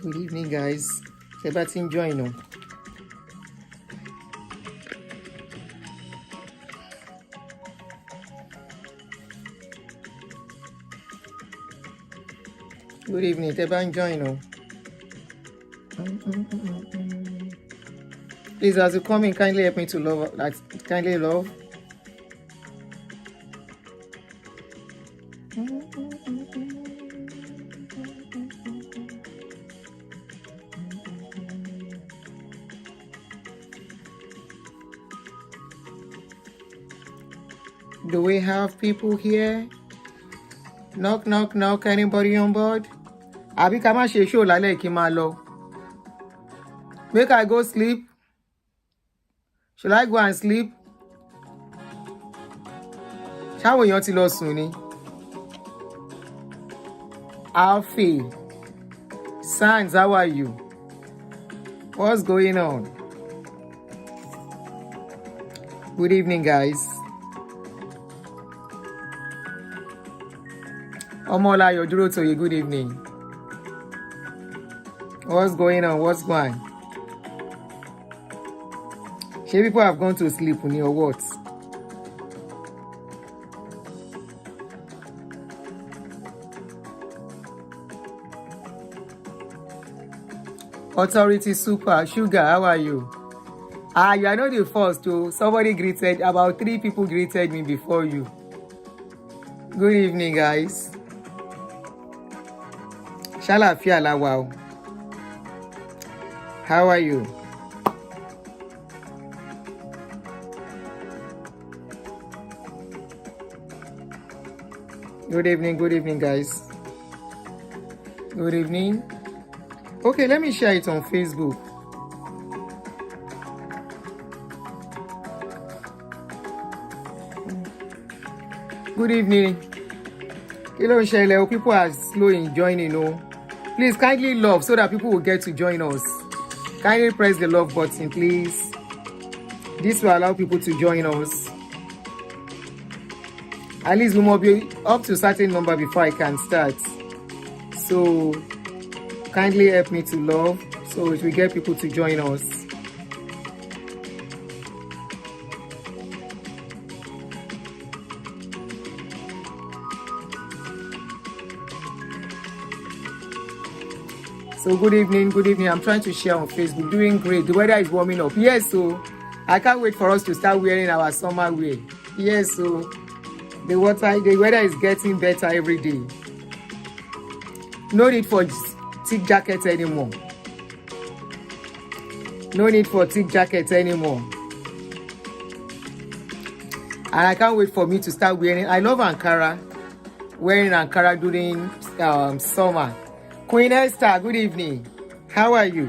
Good evening, guys. Sebastian join now. Good evening, Sebastian join now. Please, as you come in, kindly help me to love, kindly love. Do we have people here? Knock, knock, knock. Anybody on board? Abi ká má ṣe show lálẹ́ kí n máa lọ. Make I go sleep. Should I go and sleep? Ṣáwọn èèyàn ti lọ sùn ni? Alfie, Sans, how are you? What's going on? Good evening, guys. Omolayo Durotoye, good evening. What's going on? What's going on? Shey people have gone to sleep or what? Authority Super Sugar, how are you? You are not the first to. Somebody greeted, about 3 people greeted me before you. Good evening, guys. Ṣàlàáfíà la wà o. How are you? Good evening, guys. Good evening. Okay, let me share it on Facebook. Good evening. Hello, Shele. People are slow in joining, Please kindly love so that people will get to join us. Kindly press the love button, please. This will allow people to join us. At least we must be up to a certain number before I can start. So kindly help me to love so it will get people to join us. So good evening. I'm trying to share on Facebook. Doing great. The weather is warming up. Yes, so I can't wait for us to start wearing our summer wear. Yes, so the weather is getting better every day. No need for thick jackets anymore. And I can't wait for me to start wearing. I love Ankara. Wearing Ankara during summer. Queen Esther, good evening. How are you?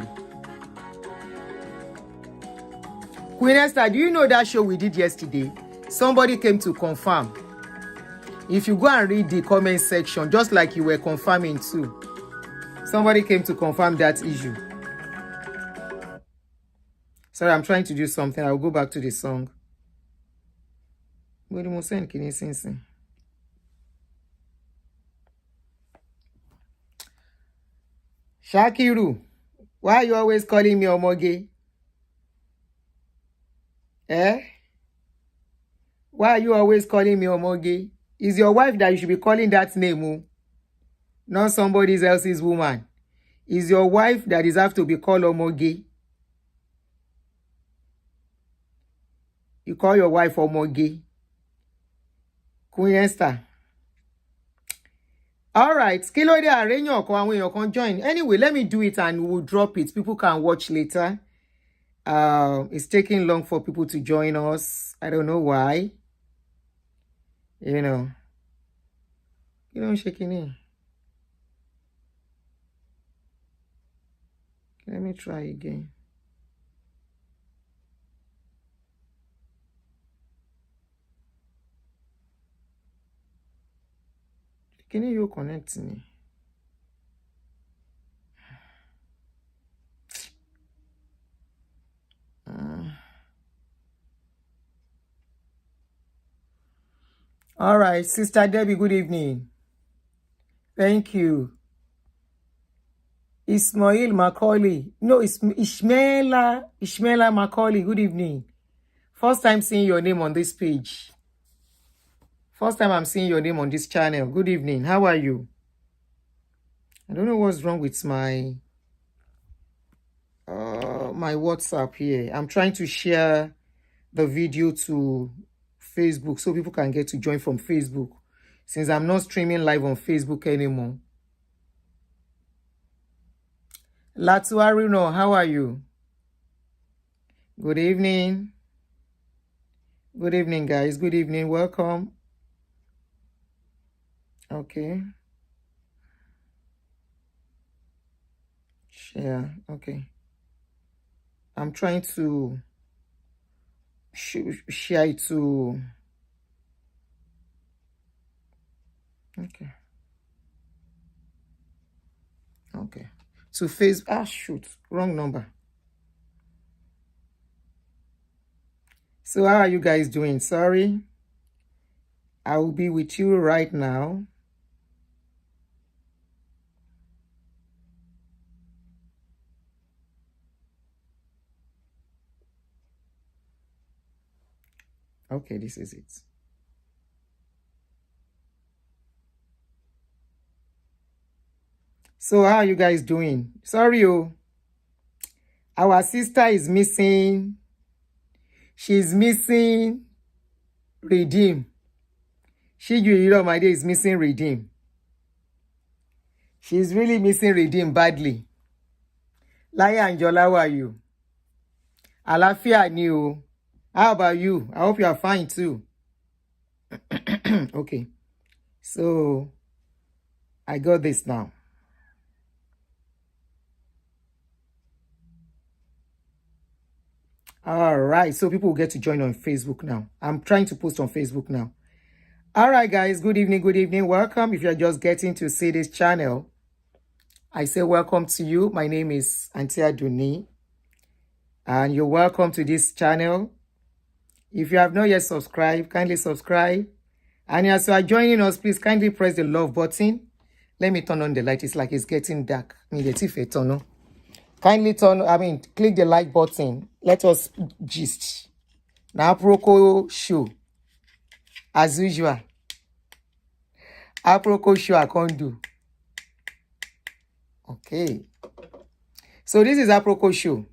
Queen Esther, do you know that show we did yesterday? Somebody came to confirm. If you go and read the comment section, just like you were confirming too, somebody came to confirm that issue. Sorry, I'm trying to do something. I'll go back to the song. Shakiru, why are you always calling me Omoge? Why are you always calling me Omoge? Is your wife that you should be calling that name, not somebody else's woman? Is your wife that is have to be called Omoge? You call your wife Omoge. Queen Esther. All right, Skilode Arenyo can join. Anyway, let me do it and we'll drop it. People can watch later. It's taking long for people to join us. I don't know why. You know, shaking in. Let me try again. Can you connect me? All right, Sister Debbie, good evening. Thank you. Ismail Macaulay. No, it's Ishmaela Macaulay. Good evening. First time seeing your name on this page. First time I'm seeing your name on this channel. Good evening. How are you? I don't know what's wrong with my my WhatsApp here. I'm trying to share the video to Facebook so people can get to join from Facebook, since I'm not streaming live on Facebook anymore. Latuarino, how are you? Good evening. Good evening, guys. Good evening. Welcome. Okay. Share. Okay. I'm trying to share it to... Okay. Okay. To Facebook. Ah, shoot. Wrong number. So how are you guys doing? Sorry. I will be with you right now. Okay, this is it. So how are you guys doing? Sorry, our sister is missing. She's missing Redeem. Siju Iluyomade is missing Redeem. She's really missing Redeem badly. Laya Anjola, how are you? Alafia ni o. How about you? I hope you are fine too. Okay. So I got this now. All right. So people will get to join on Facebook now. I'm trying to post on Facebook now. All right, guys. Good evening. Good evening. Welcome. If you're just getting to see this channel, I say welcome to you. My name is Auntie Aduni, and you're welcome to this channel. If you have not yet subscribed, kindly subscribe. And as you are joining us, please kindly press the love button. Let me turn on the light. It's like it's getting dark. Kindly click the like button. Let us gist. Now, Aproko show. As usual. Aproko show I can't do. Okay. So this is Aproko show.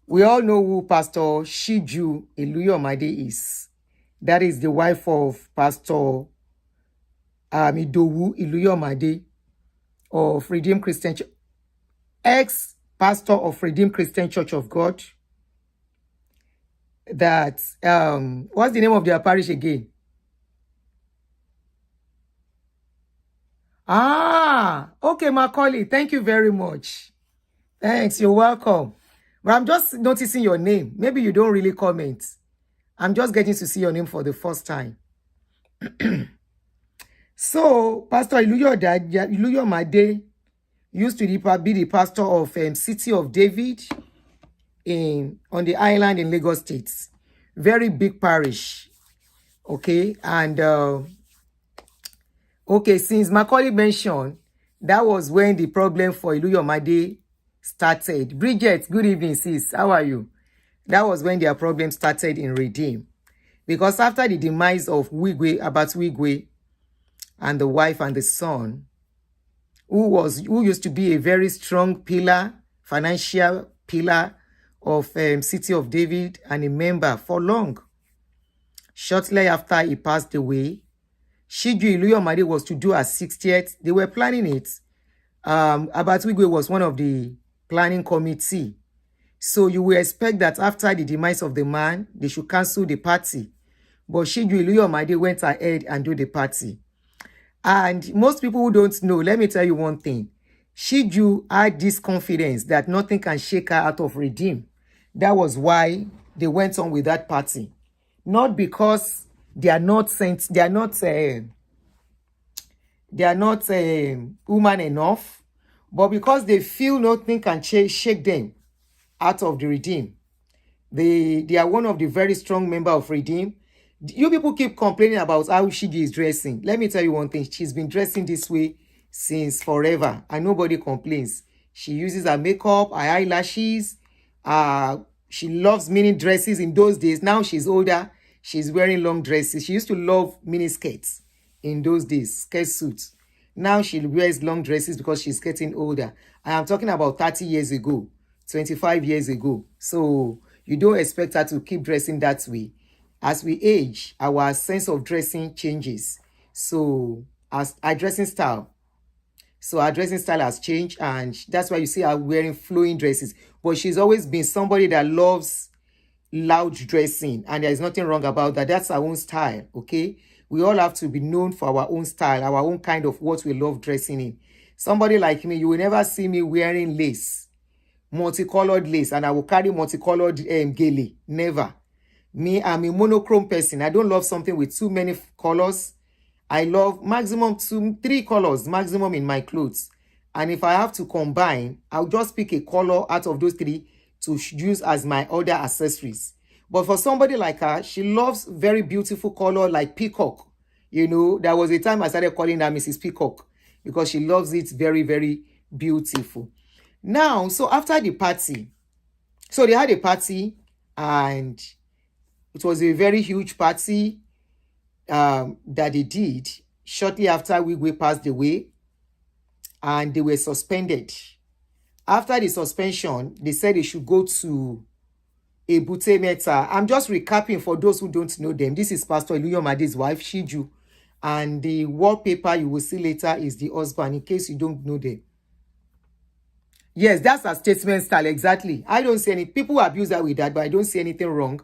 We all know who Pastor Siju Iluyomade is. That is the wife of Pastor Idowu Iluyomade of Redeemed Christian Church, ex-pastor of Redeemed Christian Church of God. That, what's the name of their parish again? Ah, okay, Macaulay. Thank you very much. Thanks, you're welcome. But I'm just noticing your name. Maybe you don't really comment. I'm just getting to see your name for the first time. So, Pastor Iluyomade used to be the pastor of City of David on the island in Lagos State. Very big parish. Okay, and okay, since Macaulay mentioned, that was when the problem for Iluyomade started. Bridget, good evening, sis. How are you? That was when their problem started in Redeem. Because after the demise of Wigwe and the wife and the son, who used to be a very strong pillar, financial pillar of City of David and a member for long. Shortly after he passed away, Siju Iluyomade was to do her 60th. They were planning it. Wigwe was one of the planning committee. So you will expect that after the demise of the man, they should cancel the party. But Siju Iluyomade went ahead and do the party. And most people who don't know, let me tell you one thing. Siju had this confidence that nothing can shake her out of Redeem. That was why they went on with that party. Not because they are not saints, they are not woman enough, but because they feel nothing can shake them out of the Redeem. They are one of the very strong members of Redeem. You people keep complaining about how Shigi is dressing. Let me tell you one thing. She's been dressing this way since forever and nobody complains. She uses her makeup, her eyelashes. She loves mini dresses in those days. Now she's older. She's wearing long dresses. She used to love mini skirts in those days, skirt suits. Now she wears long dresses because she's getting older. I am talking about 30 years ago, 25 years ago. So you don't expect her to keep dressing that way. As we age, our sense of dressing changes. So as our dressing style has changed, and that's why you see her wearing flowing dresses. But she's always been somebody that loves loud dressing, and there's nothing wrong about that. That's our own style, okay? We all have to be known for our own style, our own kind of what we love dressing in. Somebody like me, you will never see me wearing lace, multicolored lace, and I will carry multicolored gele. Never. Me, I'm a monochrome person. I don't love something with too many colors. I love maximum 3 colors maximum in my clothes. And if I have to combine, I'll just pick a color out of those 3 to use as my other accessories. But for somebody like her, she loves very beautiful color like peacock. You know, there was a time I started calling her Mrs. Peacock because she loves it very, very beautiful. Now, so after the party, so they had a party, and it was a very huge party that they did shortly after Wigwe passed away, and they were suspended. After the suspension, they said they should go to Ebute Meta. I'm just recapping for those who don't know them. This is Pastor Iluyomade's wife, Siju, and the wallpaper you will see later is the husband, in case you don't know them. Yes, that's a statement style, exactly. I don't see any people abuse her with that, but I don't see anything wrong.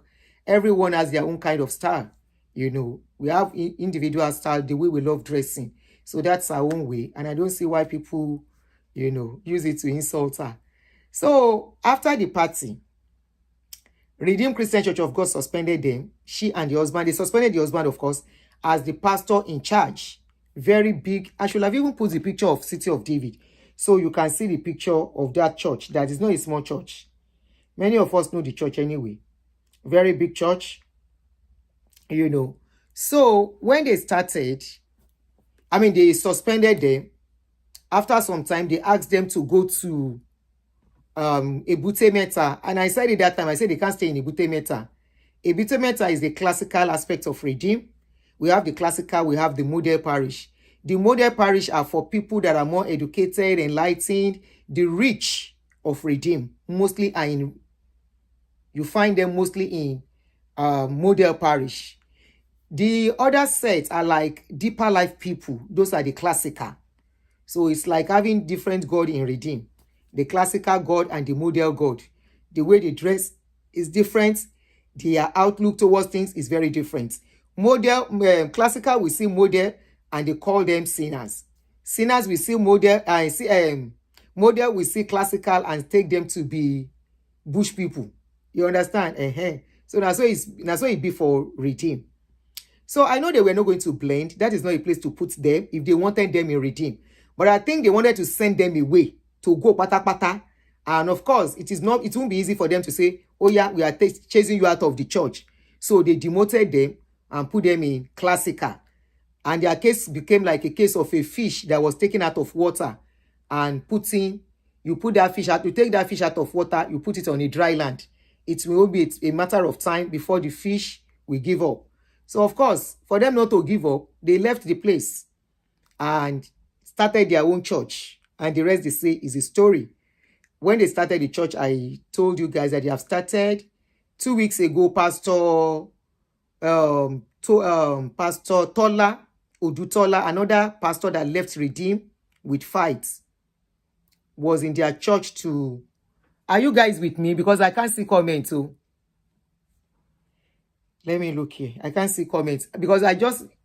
Everyone has their own kind of style. You know, we have individual style, the way we love dressing. So that's our own way. And I don't see why people, you know, use it to insult her. So after the party, Redeemed Christian Church of God suspended them. She and the husband. They suspended the husband, of course, as the pastor in charge. Very big. I should have even put the picture of City of David, so you can see the picture of that church. That is not a small church. Many of us know the church anyway. Very big church, you know. So when they started, they suspended them. After some time, they asked them to go to Ebute Meta. And I said at that time, I said they can't stay in Ebute Meta. Ebute Meta is the classical aspect of Redeem. We have the classical, we have the model parish. The model parish are for people that are more educated, enlightened. The rich of Redeem mostly are in, you find them mostly in model parish. The other sets are like deeper life people. Those are the classical. So it's like having different God in Redeem. The classical God and the model God. The way they dress is different. Their outlook towards things is very different. Model, classical, we see model and they call them sinners. Sinners, we see model, model, we see classical and take them to be bush people. You understand? So that's why it be for Redeem. So I know they were not going to blend. That is not a place to put them if they wanted them in Redeem. But I think they wanted to send them away to go pata pata. And of course, it won't be easy for them to say, oh yeah, we are chasing you out of the church. So they demoted them and put them in classical. And their case became like a case of a fish that was taken out of water and you put that fish out, you take that fish out of water, you put it on a dry land. It will be a matter of time before the fish will give up. So of course, for them not to give up, they left the place and started their own church. And the rest they say is a story. When they started the church, I told you guys that they have started 2 weeks ago. Pastor Tola Odutola, another pastor that left Redeem with fights, was in their church too. Are you guys with me? Because I can't see comments too. Let me look here. I can't see comments because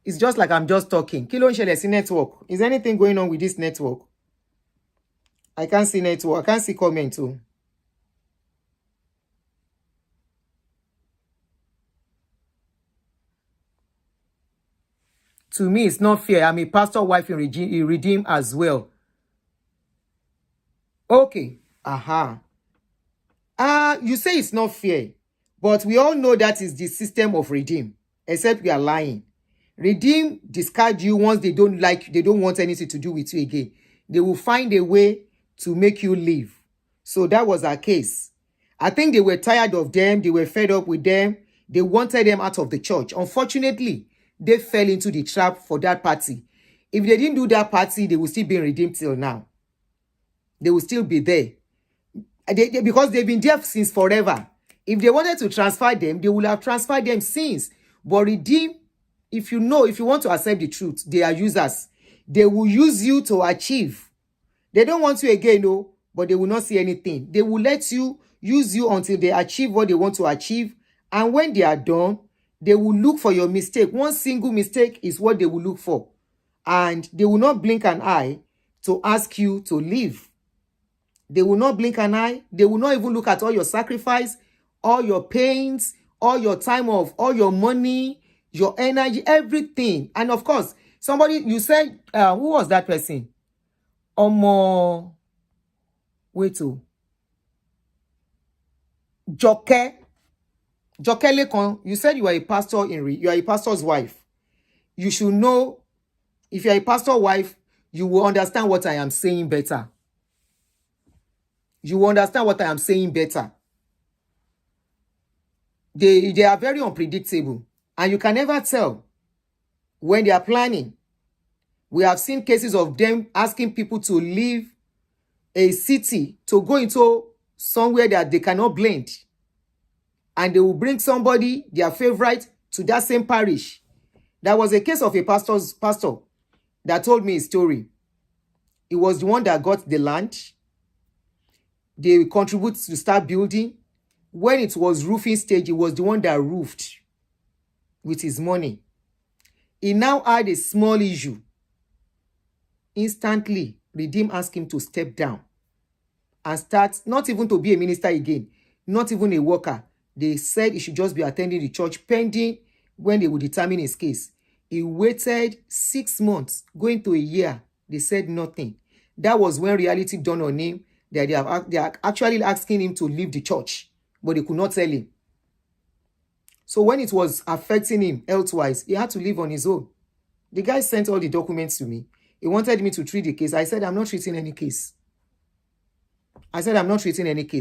it's just like I'm just talking. Kí ló ń ṣẹlẹ̀ sí network. Is anything going on with this network? I can't see network. I can't see comments too. To me, it's not fair. I'm a pastor wife in Redeem as well. Okay. You say it's not fair, but we all know that is the system of Redeem, except we are lying. Redeem discard you once they don't want anything to do with you again. They will find a way to make you leave. So that was our case. I think they were tired of them. They were fed up with them. They wanted them out of the church. Unfortunately, they fell into the trap for that party. If they didn't do that party, they will still be redeemed till now. They will still be there. Because they've been there since forever. If they wanted to transfer them, they would have transferred them since. But redeem, if you want to accept the truth, they are users. They will use you to achieve. They don't want you again, no, but they will not see anything. They will let you use you until they achieve what they want to achieve. And when they are done, they will look for your mistake. One single mistake is what they will look for. And they will not blink an eye to ask you to leave. They will not blink an eye. They will not even look at all your sacrifice, all your pains, all your time off, all your money, your energy, everything. And of course, somebody, you said, who was that person? Wait, Joke Lekon, you said you are a pastor you are a pastor's wife. You should know, if you are a pastor's wife, you will understand what I am saying better. You will understand what I am saying better. They are very unpredictable, and you can never tell when they are planning. We have seen cases of them asking people to leave a city to go into somewhere that they cannot blend. And they will bring somebody, their favorite, to that same parish. There was a case of a pastor that told me a story. He was the one that got the land. They contribute to start building. When it was roofing stage, he was the one that roofed with his money. He now had a small issue. Instantly, Redeem asked him to step down and start, not even to be a minister again, not even a worker. They said he should just be attending the church pending when they would determine his case. He waited 6 months, going to a year. They said nothing. That was when reality dawned on him that they are actually asking him to leave the church, but they could not tell him. So when it was affecting him health-wise, he had to leave on his own. The guy sent all the documents to me. He wanted me to treat the case. I said, I'm not treating any case.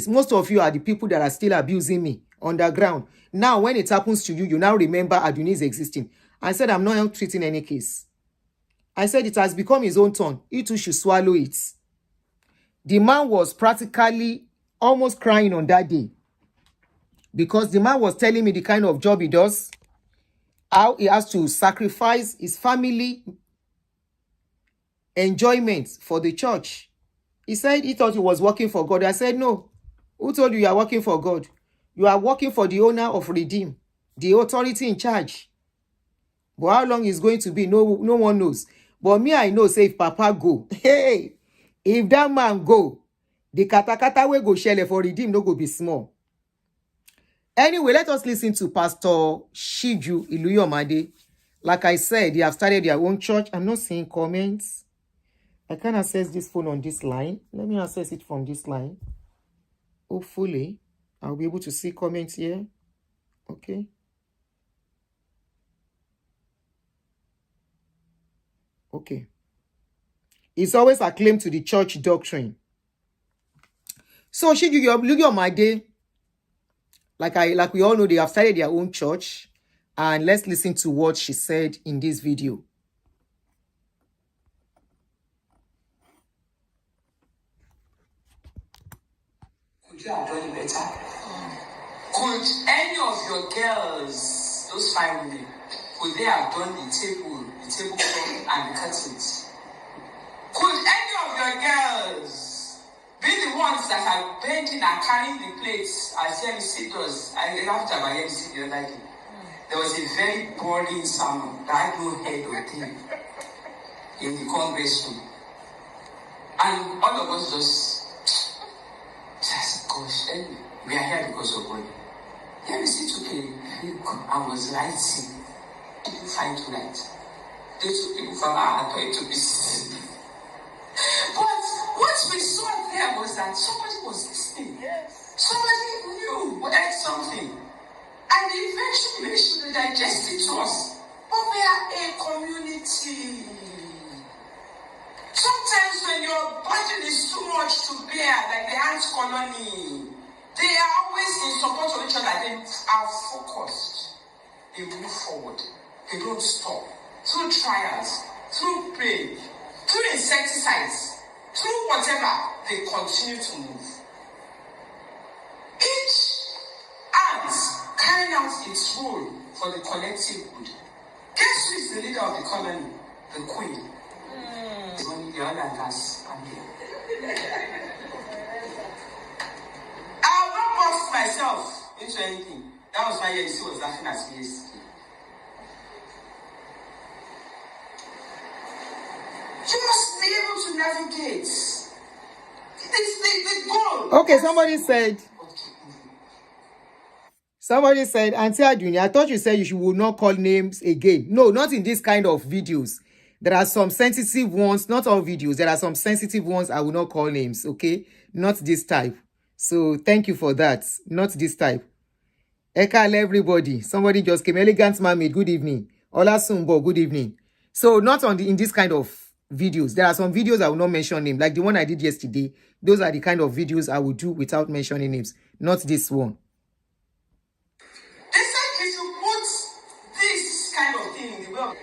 Most of you are the people that are still abusing me underground. Now, when it happens to you, you now remember Aduni is existing. I said, I'm not treating any case. I said, it has become his own turn. He too should swallow it. The man was practically almost crying on that day, because the man was telling me the kind of job he does, how he has to sacrifice his family enjoyment for the church. He said he thought he was working for God. I said, no. Who told you are working for God? You are working for the owner of Redeem, the authority in charge. But how long it's going to be, no one knows. But me, I know, say if Papa go, hey, if that man go, the katakata will go shell for Redeem, no go be small. Anyway, let us listen to Pastor Siju Iluyomade. Like I said, they have started their own church. I'm not seeing comments. I can't access this phone on this line. Let me access it from this line. Hopefully, I'll be able to see comments here. Okay. Okay. It's always a claim to the church doctrine. So, Siju Iluyomade, like we all know, they have started their own church. And let's listen to what she said in this video. Could you have done it better? Could any of your girls, those 5 women, could they have done the tablecloth and the curtains? Could any of your girls be the ones that are bending and carrying the plates as MC does? I have to have MC the other day. There was a very boring sermon that had no head or tail in the congress room. And all of us just gosh, anyway, we are here because of God. MC took a book and was writing. People find to write. They took people from our toy to pieces. But what we saw there was that somebody was listening. Somebody knew, heard something. And eventually they should digest it to us. But we are a community. Sometimes when your burden is too much to bear, like the ant colony, they are always in support of each other. They are focused. They move forward. They don't stop. Through trials, through pain, through insecticides, through whatever, they continue to move. Each ant carrying out its role for the collective good. Guess who is the leader of the colony? The queen. It's only the oil and gas. I'm here. I have not boxed myself into anything. That was why Yesi was laughing at me yesterday. You must be able to navigate. It's the goal. Okay, somebody said, Auntie Adunia, I thought you said you would not call names again. No, not in this kind of videos. There are some sensitive ones, not all videos. There are some sensitive ones I will not call names, okay? Not this type. So thank you for that. Not this type. Ekale, everybody. Somebody just came. Elegant Mermaid, good evening. Ola Sumbo, good evening. So not in this kind of videos. There are some videos I will not mention names, like the one I did yesterday. Those are the kind of videos I will do without mentioning names. Not this one. They said if you put this kind of thing in the world,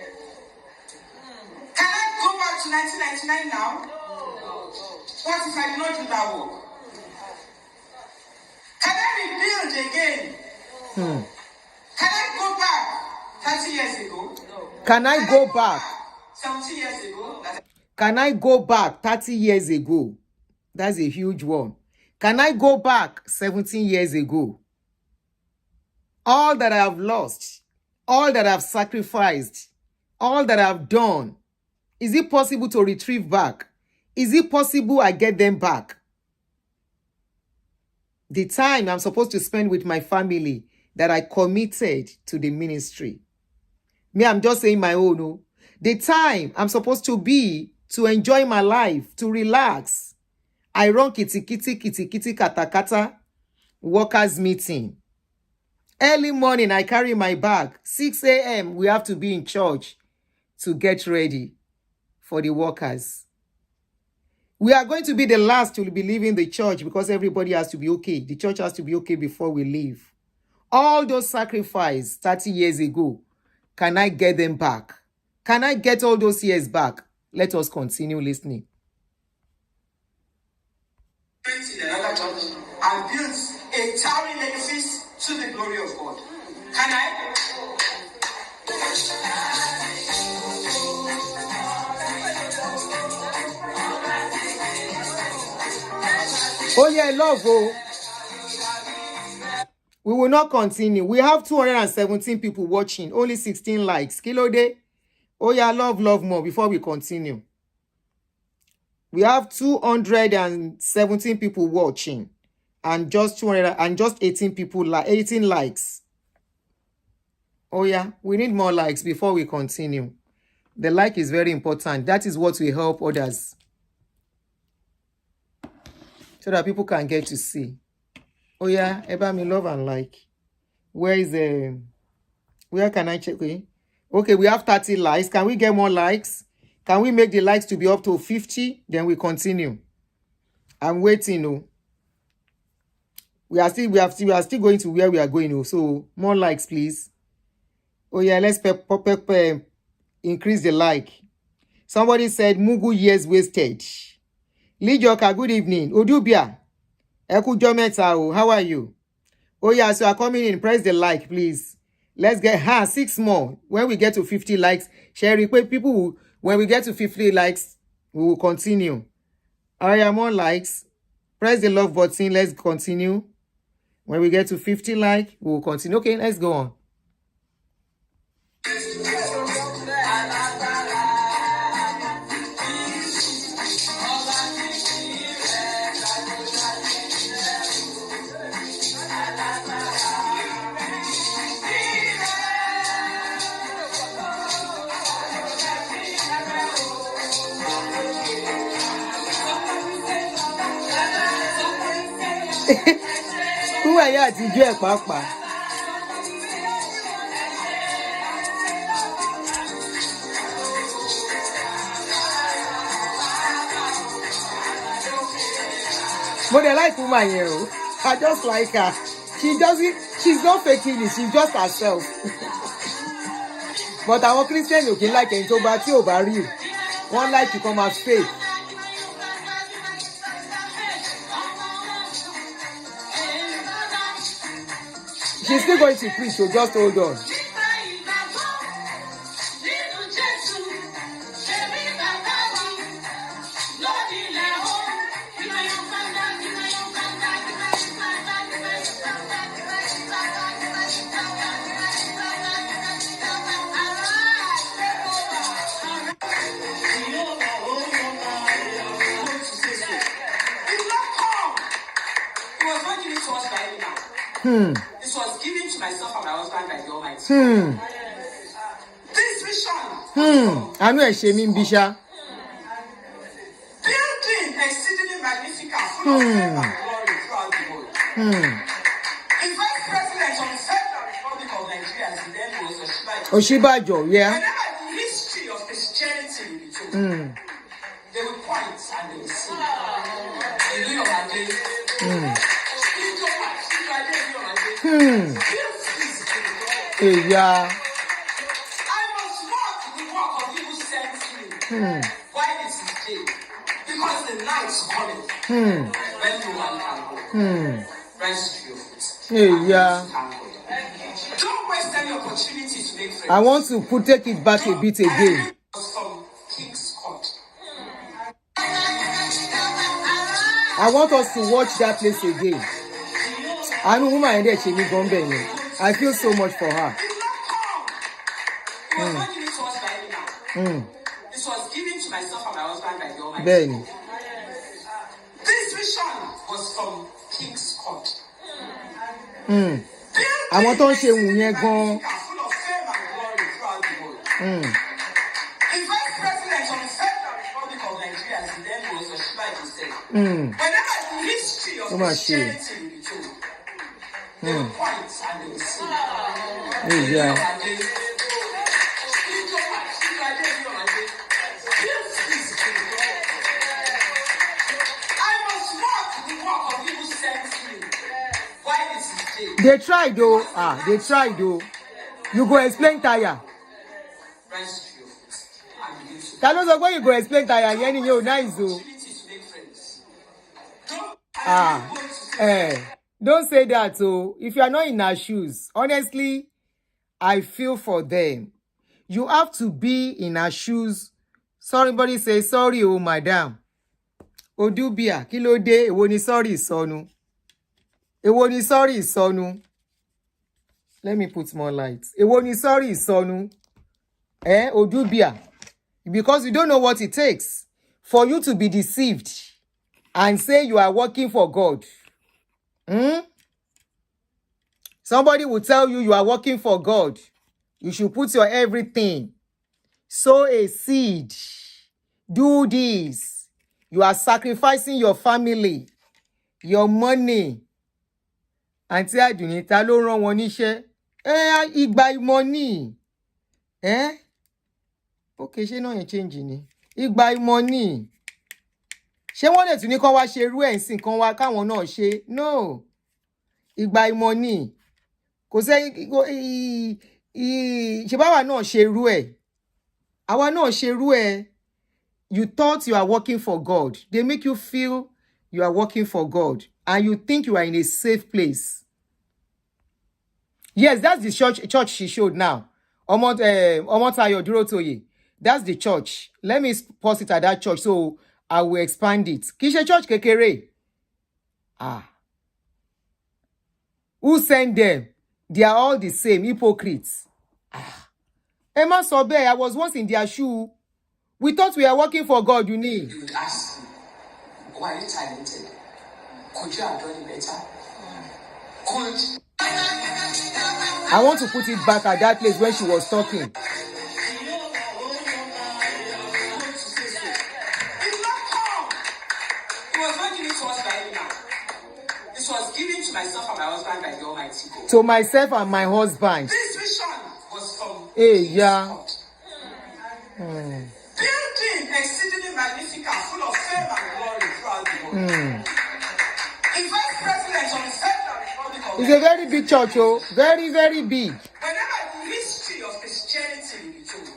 can I go back to 1999 now? What if I did not do that work? Can I rebuild again? Can I go back 30 years ago? Can I go back 70 years ago? Can I go back 30 years ago? That's a huge one. Can I go back 17 years ago? All that I have lost, all that I have sacrificed, all that I have done, is it possible to retrieve back? Is it possible I get them back? The time I'm supposed to spend with my family that I committed to the ministry. Me, I'm just saying my own. No? The time I'm supposed to be to enjoy my life, to relax. I run kitty kata kata workers meeting. Early morning, I carry my bag. 6 a.m. we have to be in church to get ready for the workers. We are going to be the last to be leaving the church because everybody has to be okay. The church has to be okay before we leave. All those sacrifices 30 years ago, can I get them back? Can I get all those years back? Let us continue listening. In another church and built a towering edifice to the glory of God. Can I? Oh yeah, love. Oh. We will not continue. We have 217 people watching, only 16 likes. Kilo day. Oh yeah, love more before we continue. We have 217 people watching and just 18 people 18 likes. Oh yeah, we need more likes before we continue. The like is very important. That is what will help others. So that people can get to see. Oh yeah, Eba me love and like. Where is where can I check? Okay, we have 30 likes. Can we get more likes? Can we make the likes to be up to 50? Then we continue. I'm waiting. Oh. We are still going to where we are going. Oh. So more likes, please. Oh yeah, let's increase the like. Somebody said Mugu years wasted. Lee Joka, good evening. Odubia. How are you? Oh yeah, so you are coming in. Press the like, please. Let's get 6 more. When we get to 50 likes, Sherry, people, when we get to 50 likes, we will continue. All right, more likes. Press the love button. Let's continue. When we get to 50 likes, we will continue. Okay, let's go on. Who are you at the Papa? But I like woman here. I just like her. She's not faking it, she's just herself. But our Christian you can like into but you over you. One like to come as fake. She's still going to preach, so just hold on. This was given to myself and my husband by the Almighty. This vision. I know a shaming Bisha. Building exceedingly magnificent, full of fame and glory throughout the world. The vice president of the Federal Republic of Nigeria, his name was Oshibajo, yeah. Whenever the history of Christianity will be told, they will point and they will say, Iluyomade. Yeah. I must walk the walk of people sent me. Why this is day? Because the night's coming. When no one can go. Rise to your feet. Yeah. Don't waste any opportunity to make friends. I want to take it back a bit again. From King's Court. I want us to watch that place again. I know woman in there, Chemi Gombe. I feel so much for her. This was given to myself and my husband by the Almighty. Then. This vision was from King's Court. I want to share with you full of fame and glory throughout the world. The vice president of the Federal Republic of Nigeria, his name was Oshibajo, said, whenever the history of Christianity will be told, they will point and they will say, yeah. I must walk the walk of people sent me. Why this is day? They tried though. They tried though. You go explain tire. Rise to your feet and begin to Tell us why you go explain tire. You nice though. Don't say that. So if you are not in our shoes, honestly, I feel for them. You have to be in our shoes. Somebody say sorry, oh madam. Odubia, kilo de, ewo ni sorry sonu. Ewo ni sorry sonu. Let me put more light. Ewo ni sorry sonu. Odubia. Because you don't know what it takes for you to be deceived and say you are working for God. Somebody will tell you are working for God. You should put your everything. Sow a seed. Do this. You are sacrificing your family, your money. Auntie Adunita ló rán wọn níṣẹ́. Igba money. Okay, ṣé náà yẹn change ni. Igba money. Ṣé wọ́n lè tún ní kán wá ṣe irú ẹ̀ ńsìn kan wá káwọn náà ṣe? No. Igba money. Kò sẹ́ ṣe báwa náà ṣe irú ẹ̀. Àwa náà ṣe irú ẹ̀. You thought you are working for God. They make you feel you are working for God. And you think you are in a safe place. Yes, that's the church she showed now. Omotayo Durotoye. That's the church. Let me pause it at that church so I will expand it. Kì í ṣe church kékeré. Who sent them? They are all the same, hypocrites. Emma Sobe, I was once in their shoe. We thought we are working for God, you need. You would ask me, why are you talented? Could you have done it better? Could... I want to put it back at that place when she was talking. This was given to myself and my husband by the Almighty God. To myself and my husband. This vision was from yeah. Building exceedingly magnificent, full of fame and glory throughout the world. It's a very big church, oh. Very, very big. Whenever the history of Christianity will be told,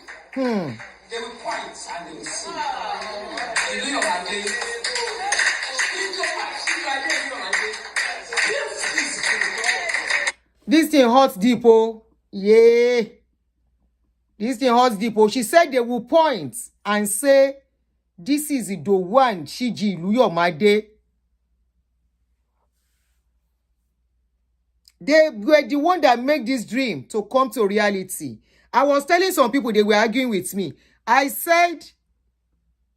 they will point and they will say, Iluyomade. This thing hot deep, oh. Yeah. This thing hot deep, oh. She said they will point and say, this is the one Rccg Iluyomade. They were the one that made this dream to come to reality. I was telling some people, they were arguing with me. I said,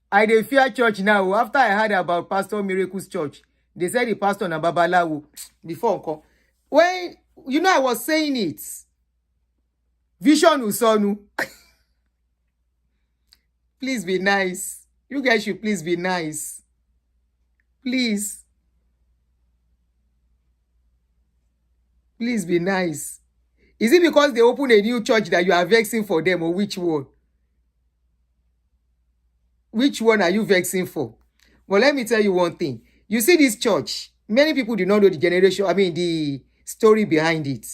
I dey fear church now. After I heard about Pastor Miracle's church, they said the pastor na babalawo before. When, you know, I was saying it. Vision usonu. Please be nice. You guys should please be nice. Please. Please be nice. Is it because they open a new church that you are vexing for them, or which one? Which one are you vexing for? Well, let me tell you one thing. You see this church, many people do not know the story behind it.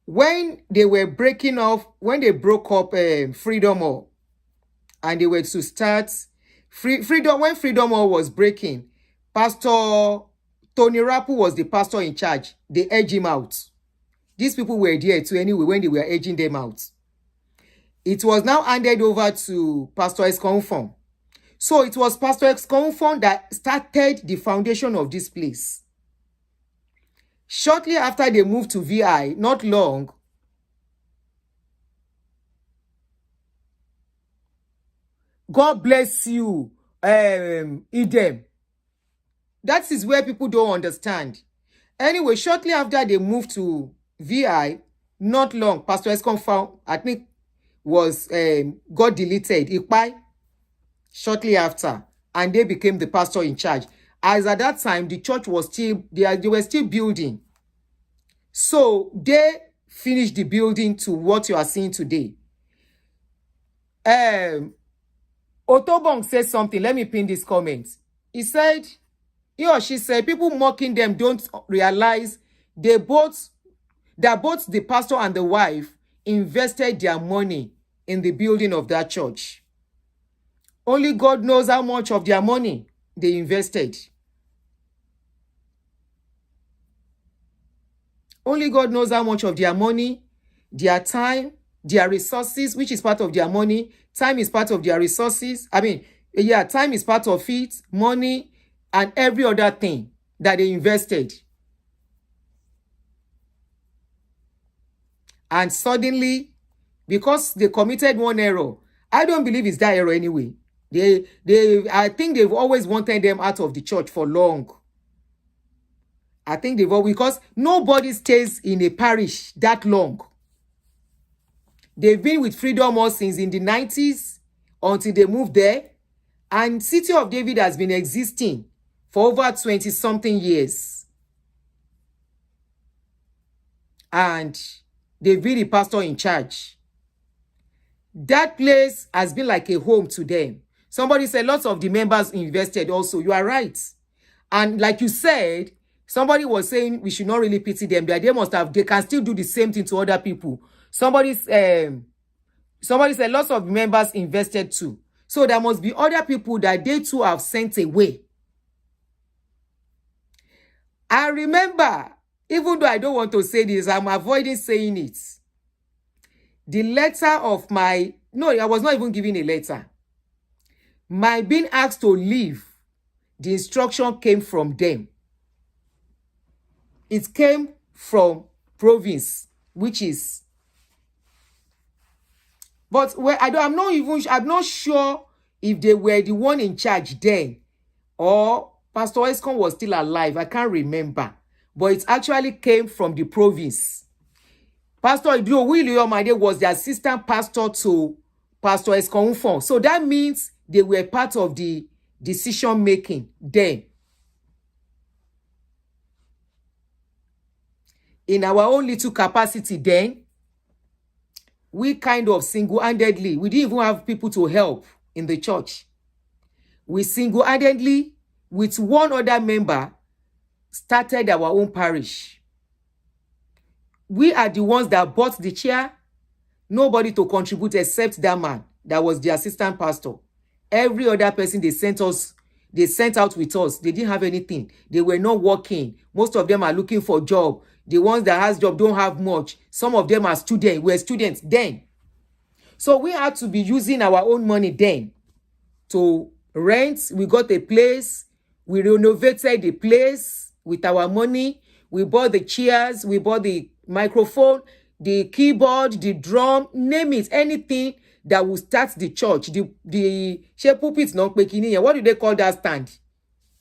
When they were breaking off, when they broke up Freedom Hall, and they were to start Freedom, when Freedom Hall was breaking, Pastor Tony Rapu was the pastor in charge. They edged him out. These people were there too anyway when they were edging them out. It was now handed over to Pastor Esconfon. So it was Pastor Esconfon that started the foundation of this place. Shortly after they moved to VI, not long, God bless you, Idem. That is where people don't understand. Anyway, shortly after they moved to VI, not long, Pastor Esconfon, I think, was got deleted. Ipai, shortly after, and they became the pastor in charge. As at that time, the church was still, they were still building. So they finished the building to what you are seeing today. Otobong said something. Let me pin this comment. He said, he or she said, people mocking them don't realize that both the pastor and the wife invested their money in the building of that church. Only God knows how much of their money they invested. Only God knows how much of their money, their time, their resources, which is part of their money. Time is part of their resources. Time is part of it, money, and every other thing that they invested. And suddenly, because they committed one error, I don't believe it's that error anyway. I think they've always wanted them out of the church for long. I think they've always, because nobody stays in a parish that long. They've been with Freedom Hall since in the 90s until they moved there. And City of David has been existing for over 20-something years. And they've been the pastor in charge. That place has been like a home to them. Somebody said lots of the members invested also. You are right. And like you said, somebody was saying we should not really pity them. That they can still do the same thing to other people. Somebody said lots of members invested too. So there must be other people that they too have sent away. I remember, even though I don't want to say this, I'm avoiding saying it. The letter of I was not even given a letter. My being asked to leave, the instruction came from them. It came from province, which is. But I'm not sure if they were the one in charge then, or Pastor Escon was still alive. I can't remember. But it actually came from the province. Pastor Iluyomade was the assistant pastor to Pastor Escon. So that means they were part of the decision making then. In our own little capacity then, we kind of single-handedly, we didn't even have people to help in the church. We single-handedly, with one other member, started our own parish. we are the ones that bought the chair. Nobody to contribute except that man that was the assistant pastor. Every other person they sent out with us, they didn't have anything. They were not working. Most of them are looking for job. The ones that has job don't have much. Some of them are students. We're students then. So we had to be using our own money then to rent. We got a place. We renovated the place with our money. We bought the chairs. We bought the microphone, the keyboard, the drum, name it, anything that will start the church. The pulpit, what do they call that stand?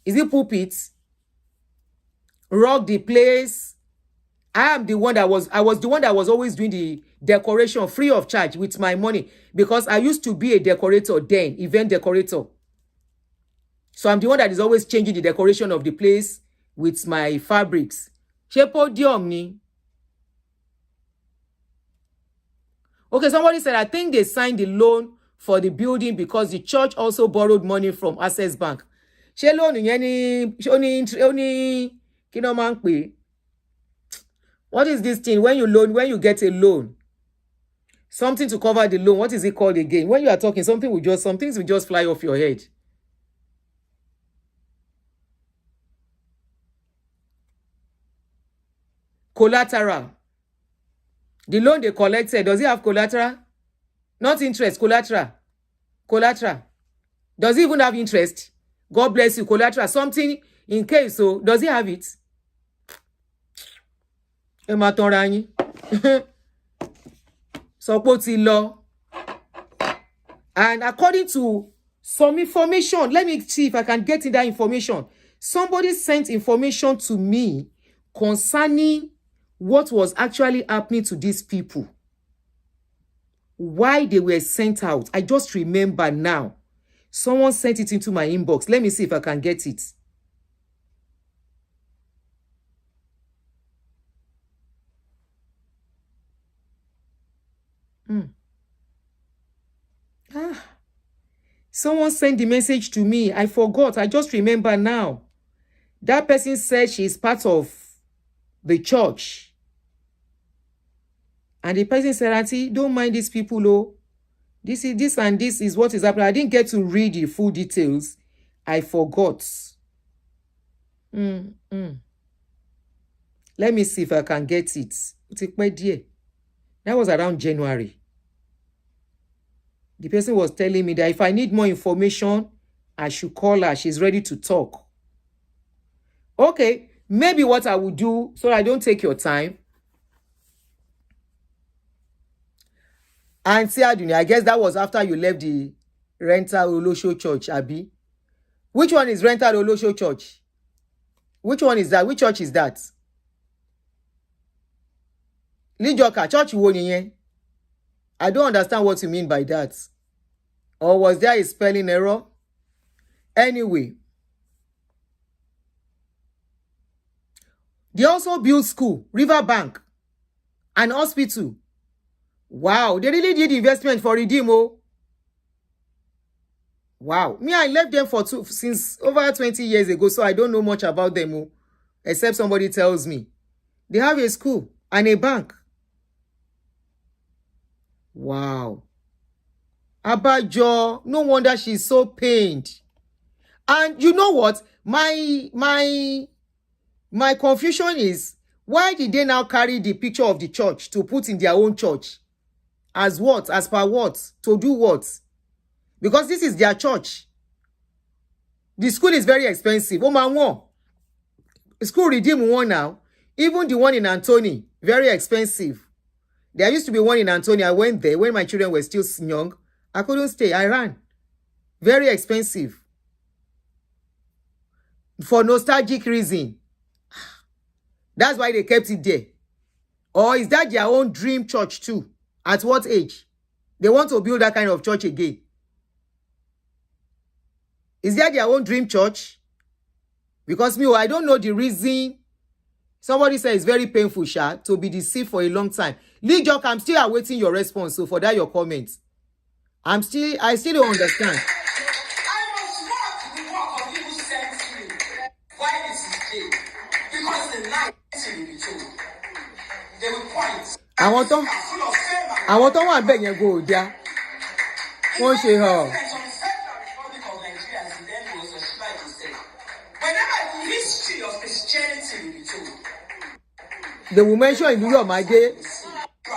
Is it pulpit? Rock the place. I was the one that was always doing the decoration free of charge with my money, because I used to be a decorator then, event decorator. So I'm the one that is always changing the decoration of the place with my fabrics. Podium ni. Okay, somebody said, I think they signed the loan for the building because the church also borrowed money from Access Bank. Loan what is this thing? When you get a loan, something to cover the loan, what is it called again? When you are talking, some things will just fly off your head. Collateral. The loan they collected, does it have collateral? Not interest, collateral. Collateral. Does it even have interest? God bless you, collateral. Something in case, so does it have it? So, and according to some information, let me see if I can get in that information. Somebody sent information to me concerning what was actually happening to these people, why they were sent out. I just remember now. Someone sent it into my inbox. Let me see if I can get it. Someone sent the message to me. I forgot. I just remember now. That person said she is part of the church. And the person said, Auntie, don't mind these people, oh. This is what is happening. I didn't get to read the full details. I forgot. Let me see if I can get it. That was around January. The person was telling me that if I need more information, I should call her. She's ready to talk. Okay, maybe what I will do, so I don't take your time. Auntie Aduni, I guess that was after you left the Rental Olosho Church, Abi. Which one is Rental Olosho Church? Which one is that? Which church is that? Lijoka, church wo niyen? I don't understand what you mean by that. Or was there a spelling error? Anyway. They also built school, riverbank, and hospital. Wow, they really did investment for Redeem. Oh. Wow. Me, I left them since over 20 years ago, so I don't know much about them, oh, except somebody tells me. They have a school and a bank. Wow. Abajo, no wonder she's so pained. And you know what? My confusion is, why did they now carry the picture of the church to put in their own church? As what? As per what? To do what? Because this is their church. The school is very expensive. Oh my, school Redeem one now. Even the one in Anthony, very expensive. There used to be one in Anthony. I went there when my children were still young. I couldn't stay. I ran. Very expensive. For nostalgic reason. That's why they kept it there. Or is that their own dream church too? At what age? They want to build that kind of church again. Is that their own dream church? Because me, I don't know the reason. Somebody said it's very painful, Sha, to be deceived for a long time. Lee Jock, I'm still awaiting your response. So for that, your comments. I still don't understand. I must work the work of people sent me. Why this is day? Because the night will be told. They will quite. Àwọn tó wà bẹ́ẹ̀ yẹn go dia. Wọ́n ṣe hàn. Whenever the history of Christianity will be told, they will mention Iluyomade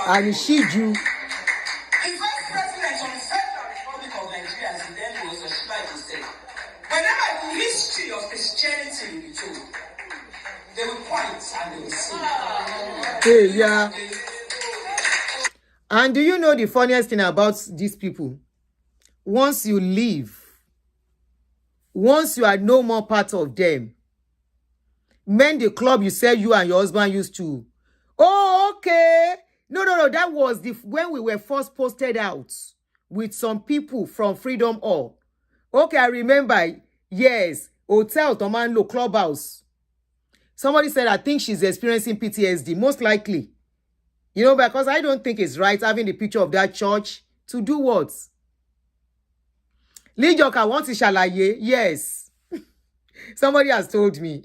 and Siju. the first president of the Federal Republic of Nigeria, as he then was Oshibaki, said, whenever the history of Christianity will be told, they will point and they will sing. Hey, yeah. And do you know the funniest thing about these people? Once you leave, once you are no more part of them, men the club you said you and your husband used to. Oh, okay. No. That was when we were first posted out with some people from Freedom Hall. Okay, I remember. Yes, Hotel Tomando Clubhouse. Somebody said, I think she's experiencing PTSD, most likely. You know, because I don't think it's right having the picture of that church to do what? Lijoka wants to shalaye. Yes. Somebody has told me.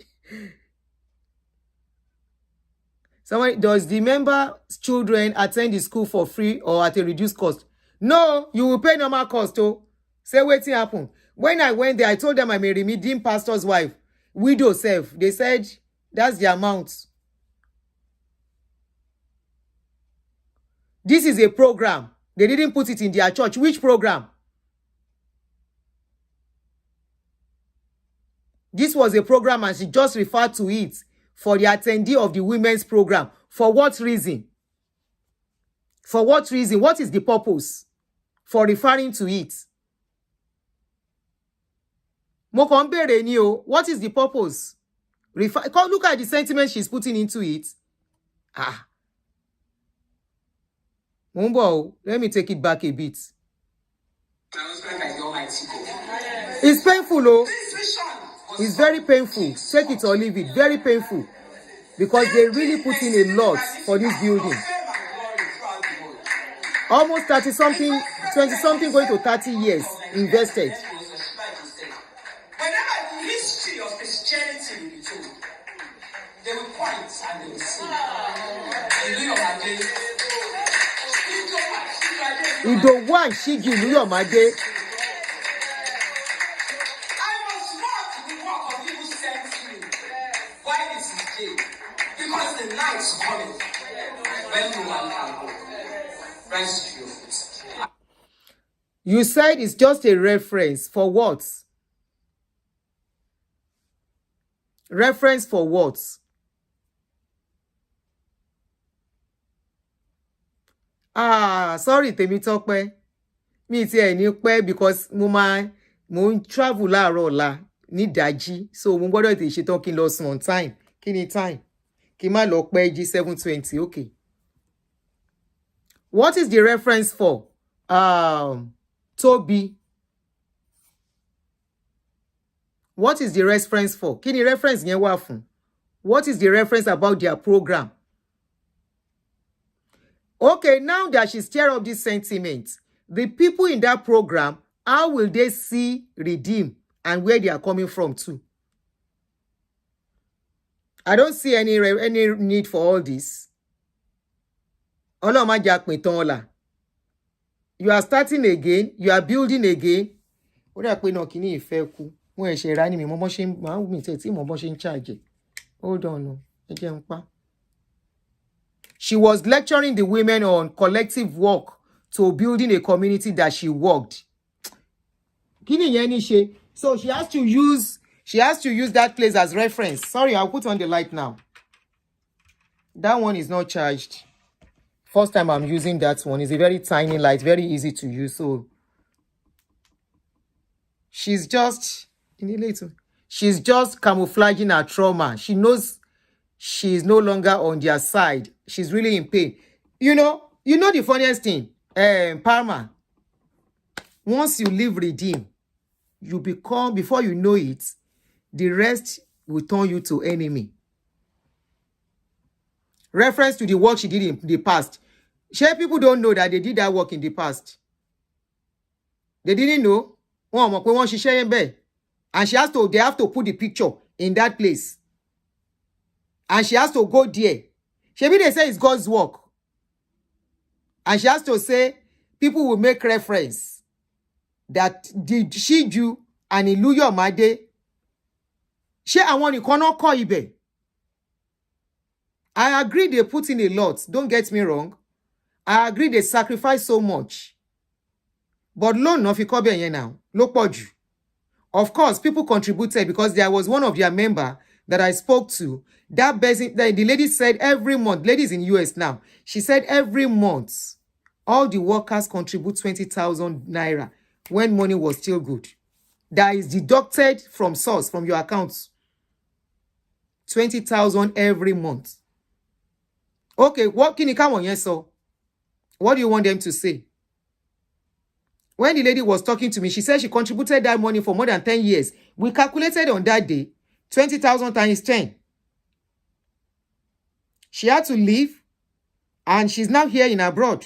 Somebody, does the member children attend the school for free or at a reduced cost? No, you will pay normal cost. Oh, say what's happen. When I went there, I told them I'm a redeemed pastor's wife, widow self. They said that's the amount. This is a program. They didn't put it in their church. Which program? This was a program and she just referred to it for the attendee of the women's program. For what reason? For what reason? What is the purpose for referring to it? Mo kàn bèrè ni o. What is the purpose? Look at the sentiment she's putting into it. Mumbo, let me take it back a bit. It's painful, oh. It's very painful. Take it or leave it. Very painful. Because they really put in a lot for this building. Almost 30-something, 20-something going to 30 years invested. Whenever the history of Christianity will be told, they will point and they will sing. Idowu and Siju Iluyomade. Because the night's coming when no one can go. Rise to your feet. You said it's just a reference for what? Reference for what? Sorry, Temitope. Me ti ẹ ní pẹ́ because mo travel láàárọ̀ ọ̀la ní ìdájí. So mo gbọ́dọ̀ tètè ṣetán kí n lọ sùn on time. Kí ni time? Kí má lọ pẹ́ jí 7:20. Okay. What is the reference for? Toby. What is the reference for? Kí ni reference yẹn wà fún? What is the reference about their program? Okay, now that she stirred up this sentiment, the people in that program, how will they see redeem and where they are coming from too? I don't see any need for all this. You are starting again. You are building again. Hold on. She was lecturing the women on collective work to building a community that she worked. So she has to use that place as reference. Sorry, I'll put on the light now. That one is not charged. First time I'm using that one. It's a very tiny light, very easy to use. So she's just camouflaging her trauma. She knows she is no longer on their side. She's really in pain. You know the funniest thing, Parma. Once you leave Redeem, you become, before you know it, the rest will turn you to enemy. Reference to the work she did in the past. Share people don't know that they did that work in the past. They didn't know. And they have to put the picture in that place. And she has to go there. Maybe they say it's God's work. And she has to say, people will make reference that the Siju and Iluyomade, ṣé àwọn nìkan náà kọ́ ibẹ̀? I agree they put in a lot, don't get me wrong. I agree they sacrifice so much. But loan no fi kọ́ bẹ̀ yẹn now, ló pọ̀ jù. Of course, people contributed because there was one of their member that I spoke to. That person, the lady said every month, ladies in US now, she said every month, all the workers contribute 20,000 naira when money was still good. That is deducted from source, from your account. 20,000 every month. Okay, what can you come on, yes, so? What do you want them to say? When the lady was talking to me, she said she contributed that money for more than 10 years. We calculated on that day, 20,000 times 10. She had to leave, and she's now here in abroad.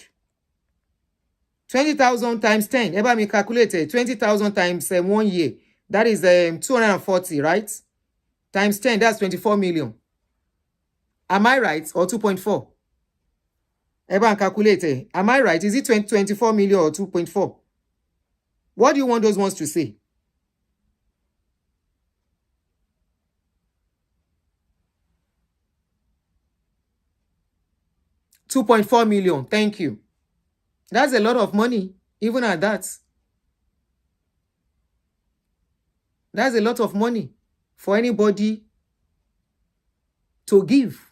20,000 times 10. Ever me calculated 20,000 times 1 year. That is 240, right? Times 10, that's 24 million. Am I right? Or 2.4? Ever calculated. Am I right? Is it 24 million or 2.4? What do you want those ones to say? $2.4 million. Thank you. That's a lot of money, even at that. That's a lot of money for anybody to give.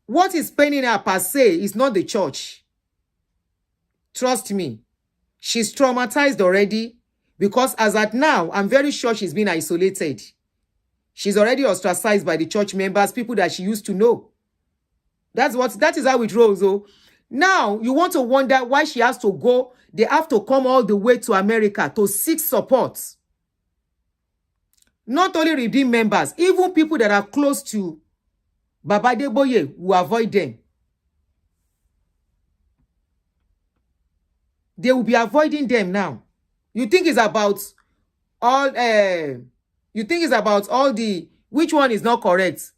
What is paining her per se is not the church. Trust me. She's traumatized already because as at now, I'm very sure she's been isolated. She's already ostracized by the church members, people that she used to know. That is how it rolls, though. Now, you want to wonder why she has to go. They have to come all the way to America to seek support. Not only Redeemed members, even people that are close to Baba Deboye will avoid them. They will be avoiding them now. You think it's about all the which one is not correct?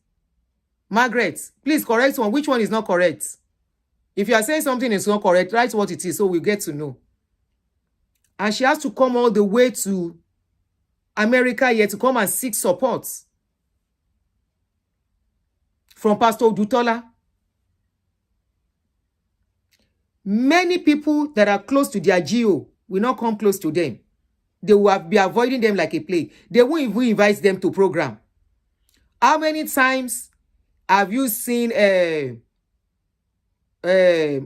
Margaret, please correct one. Which one is not correct? If you are saying something is not correct, write what it is so we get to know. And she has to come all the way to America here to come and seek support from Pastor Dutola. Many people that are close to their GO will not come close to them. They will be avoiding them like a plague. They won't even invite them to program. How many times have you seen for a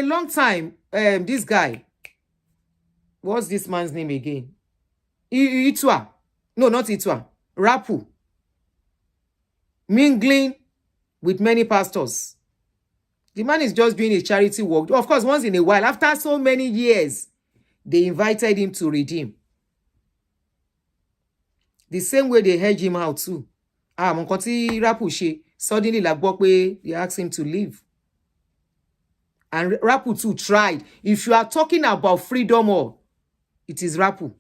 long time this guy, what's this man's name again? Itwa. No, not Itwa. Rapu. Mingling with many pastors. The man is just doing a charity work. Of course, once in a while, after so many years, they invited him to redeem. The same way they hedge him out too. Rapu she suddenly like they asked him to leave. And Rapu too tried. If you are talking about freedom, it is Rapu.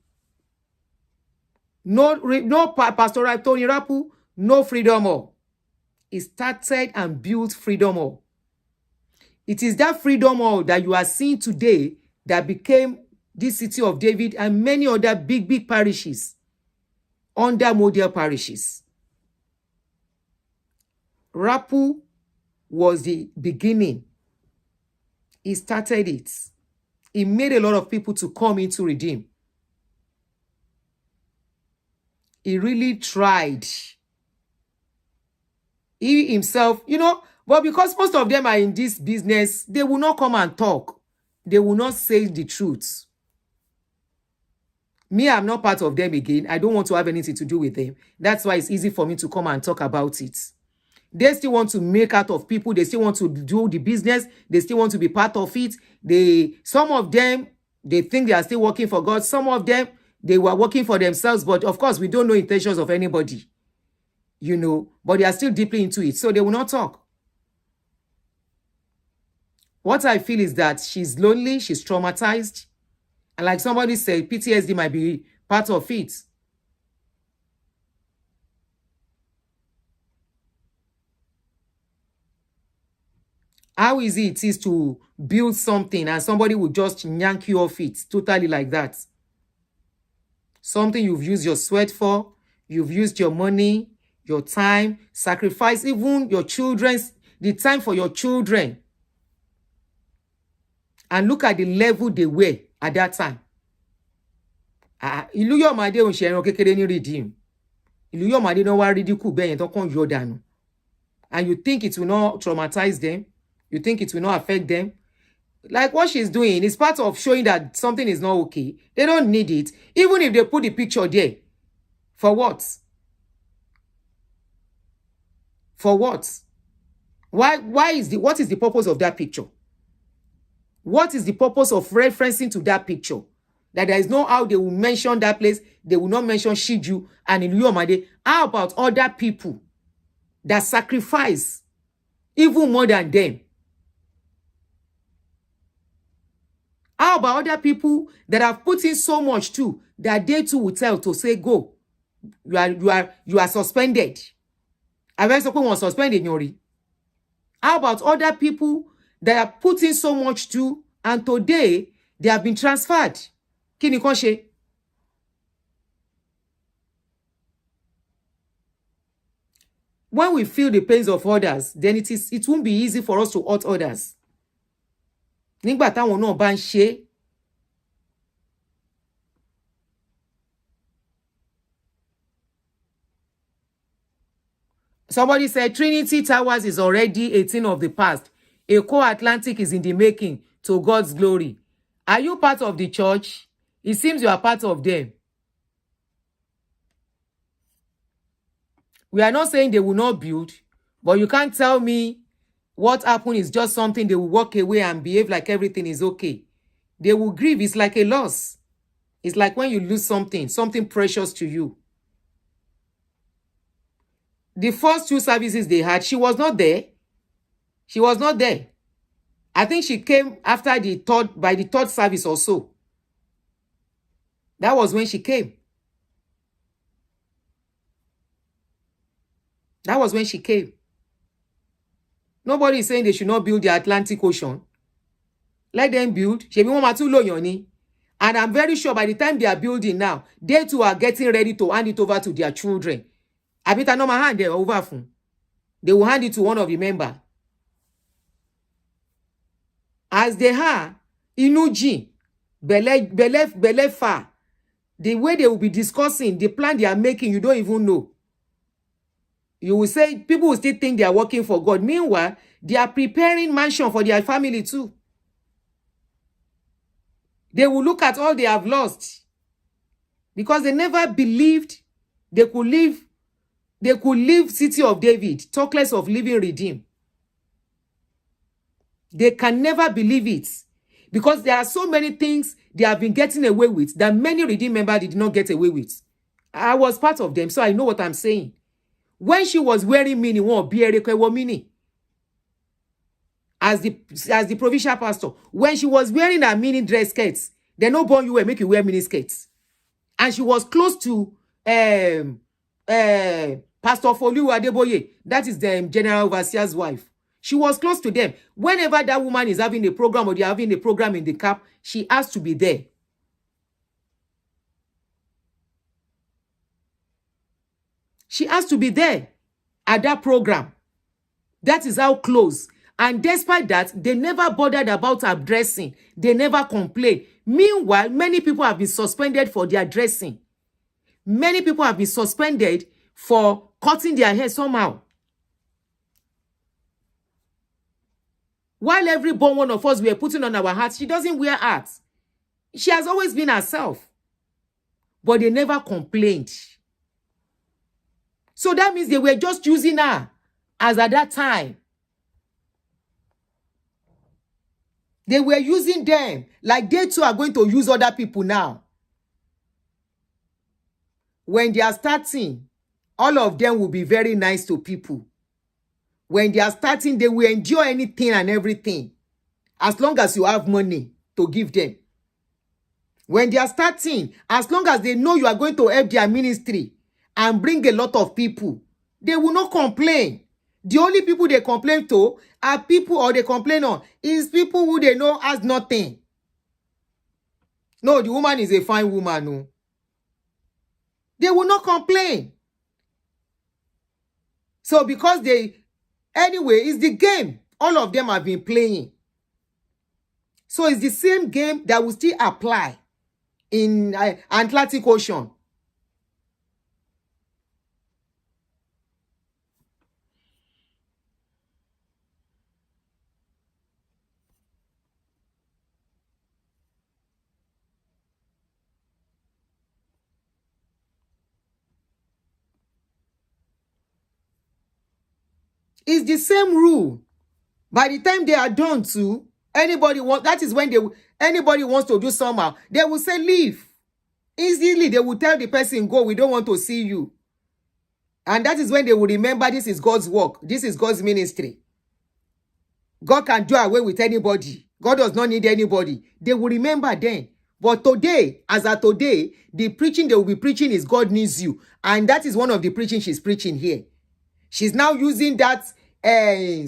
No Pastor Tony Rapu, no freedom. He started and built freedom. It is that freedom that you are seeing today that became this city of David and many other big parishes under model parishes. Rapu was the beginning. He started it. He made a lot of people to come into redeem. He really tried. He himself, but because most of them are in this business, they will not come and talk. They will not say the truth. Me, I'm not part of them again. I don't want to have anything to do with them. That's why it's easy for me to come and talk about it. They still want to make out of people. They still want to do the business. They still want to be part of it. Some of them, they think they are still working for God. Some of them, they were working for themselves. But of course, we don't know intentions of anybody. But they are still deeply into it. So they will not talk. What I feel is that she's lonely. She's traumatized. And like somebody said, PTSD might be part of it. How easy it is to build something and somebody will just yank you off it totally like that. Something you've used your sweat for, you've used your money, your time, sacrifice even your children's, the time for your children. And look at the level they were at that time. Iluyomade ò ń ṣe ẹran kékeré ní redeem. Iluyomade no wá ridicule bẹ́ẹ̀ yẹn tó kàn yọ dànù. And you think it will not traumatize them? You think it will not affect them? Like what she's doing is part of showing that something is not okay. They don't need it. Even if they put the picture there. For what? For what? What is the purpose of that picture? What is the purpose of referencing to that picture? That there is no how they will mention that place. They will not mention Siju and Iluyomade. How about other people that sacrifice even more than them? How about other people that have put in so much too that they too will tell to say go? You are suspended. I very suppose was suspended, Yori. How about other people that are putting so much too and today they have been transferred? Kí ni kàn ṣe? When we feel the pains of others, then it won't be easy for us to hurt others. Nígbà táwọn náà bá ń ṣe. Somebody said Trinity Towers is already a thing of the past. Eko Atlantic is in the making, to God's glory. Are you part of the church? It seems you are part of them. We are not saying they will not build, but you can't tell me what happened is just something they will walk away and behave like everything is okay. They will grieve. It's like a loss. It's like when you lose something precious to you. The first 2 services they had, she was not there. She was not there. I think she came after by the third service or so. That was when she came. That was when she came. Nobody is saying they should not build the Atlantic Ocean. Let them build. And I'm very sure by the time they are building now, they too are getting ready to hand it over to their children. Abita no hand there over fun. They will hand it to one of the members. As they are, Inuji, Belefa, the way they will be discussing, the plan they are making, you don't even know. You will say, people will still think they are working for God. Meanwhile, they are preparing mansion for their family too. They will look at all they have lost. Because they never believed they could leave City of David, talk less of living redeem. They can never believe it. Because there are so many things they have been getting away with that many redeem members did not get away with. I was part of them, so I know what I'm saying. When she was wearing mini, mini, as the provincial pastor, when she was wearing her mini dress skirts, they no born you will make you wear mini skirts. And she was close to Pastor Folu Adeboye, that is the general overseer's wife. She was close to them. Whenever that woman is having a program or they are having a program in the camp, she has to be there. She has to be there at that program. That is how close. And despite that, they never bothered about her dressing. They never complained. Meanwhile, many people have been suspended for their dressing. Many people have been suspended for cutting their hair somehow. While every born one of us were putting on our hats, she doesn't wear hats. She has always been herself. But they never complained. So that means they were just using her as at that time. They were using them like they too are going to use other people now. When they are starting, all of them will be very nice to people. When they are starting, they will enjoy anything and everything. As long as you have money to give them. When they are starting, as long as they know you are going to help their ministry and bring a lot of people, they will not complain. The only people they complain to are people, or they complain on, is people who they know as nothing. No, the woman is a fine woman. No. They will not complain. So because anyway, it's the game all of them have been playing. So it's the same game that will still apply in Atlantic Ocean. It's the same rule. By the time they are done to, that is when anybody wants to do somehow, they will say leave. Easily, they will tell the person, go, we don't want to see you. And that is when they will remember this is God's work. This is God's ministry. God can do away with anybody. God does not need anybody. They will remember then. But today, as of today, the preaching they will be preaching is God needs you. And that is one of the preaching she's preaching here. She's now using that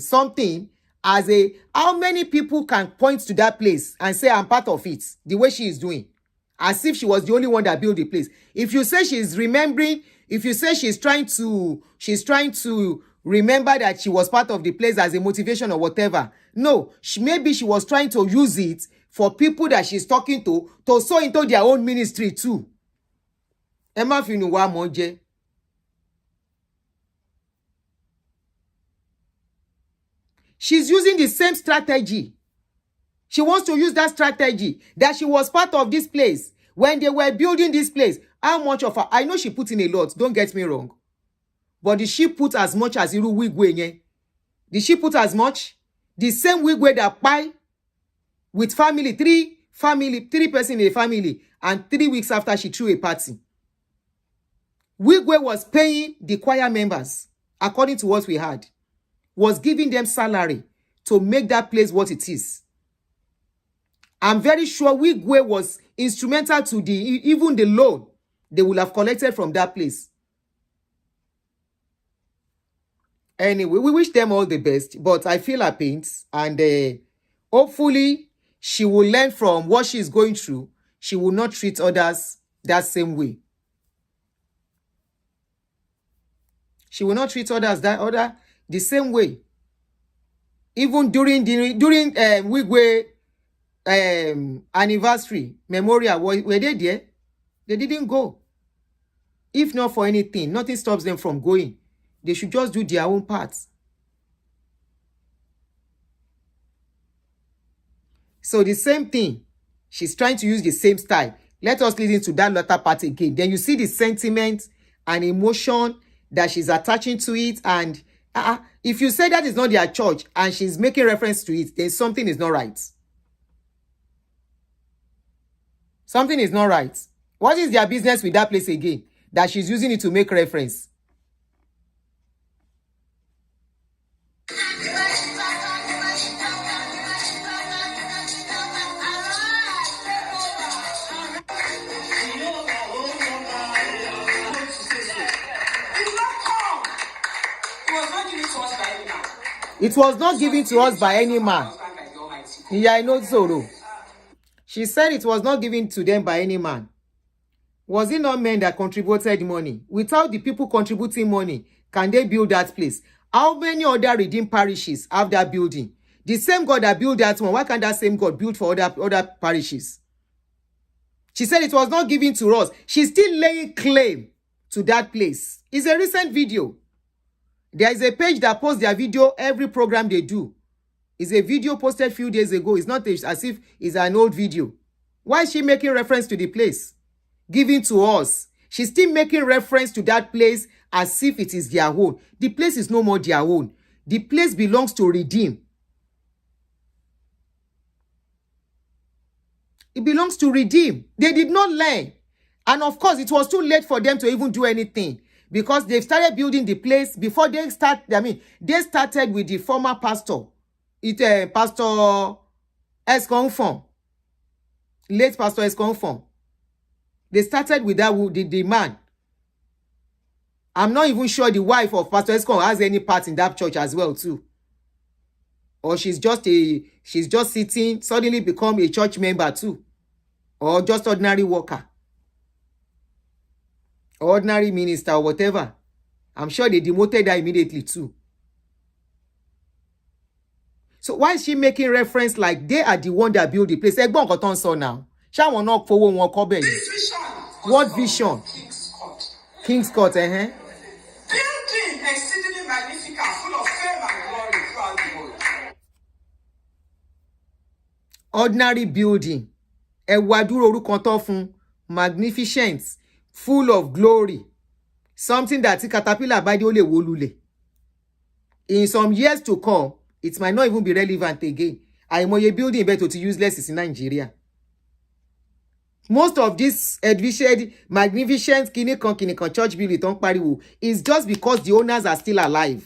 something as how many people can point to that place and say, I'm part of it, the way she is doing. As if she was the only one that built the place. If you say she's remembering, if you say she's trying to remember that she was part of the place as a motivation or whatever. No, maybe she was trying to use it for people that she's talking to sow into their own ministry too. Emma Finuwa Moje. She's using the same strategy. She wants to use that strategy that she was part of this place when they were building this place. How much of her? I know she put in a lot. Don't get me wrong. But did she put as much as Iru Wigwe? Did she put as much? The same Wigwe that buy with family, three person in a family, and 3 weeks after she threw a party. Wigwe was paying the choir members, according to what we had, was giving them salary to make that place what it is. I'm very sure Wigwe was instrumental to even the loan they will have collected from that place. Anyway, we wish them all the best, but I feel her pains, and hopefully she will learn from what she's going through. She will not treat others that same way. She will not treat others the same way. Even during Wigwe anniversary memorial, were they there? They didn't go. If not for anything, nothing stops them from going. They should just do their own parts. So the same thing, she's trying to use the same style. Let us listen to that latter part again. Then you see the sentiment and emotion that she's attaching to it. And if you say that is not their church and she's making reference to it, then something is not right. Something is not right. What is their business with that place again? That she's using it to make reference. It was not given to us by any man. Yeah, I know so. She said it was not given to them by any man. Was it not men that contributed money? Without the people contributing money, can they build that place? How many other redeemed parishes have that building? The same God that built that one, why can't that same God build for other parishes? She said it was not given to us. She's still laying claim to that place. It's a recent video. There is a page that posts their video every program they do. It's a video posted a few days ago. It's not as if it's an old video. Why is she making reference to the place? Given to us. She's still making reference to that place as if it is their own. The place is no more their own. The place belongs to Redeem. It belongs to Redeem. They did not learn. And of course, it was too late for them to even do anything. Because they've started building the place before they start. They started with the former pastor. Pastor Esconfon. Late Pastor Esconfon. They started with that, the man. I'm not even sure the wife of Pastor Escon has any part in that church as well too. Or she's just sitting, suddenly become a church member too. Or just ordinary worker. Ordinary minister or whatever. I'm sure they demoted her immediately too. So why is she making reference like they are the one that build the place? Ẹgbọ́n nǹkan tó ń sọ now. Ṣá wọn náà fowó wọn kọ́ bẹ́ẹ̀ ni. What vision? King's Court, Building exceedingly magnificent, full of fame and glory throughout the world. Ordinary building. Ẹwà dúró orúkọ tó fún. Magnificent, full of glory. Something that caterpillar bá dé ó lè wó lulẹ̀. In some years to come, it might not even be relevant again. Àìmọye building better to useless in Nigeria. Most of this edified, magnificent kinikan church building don't pariwo is just because the owners are still alive.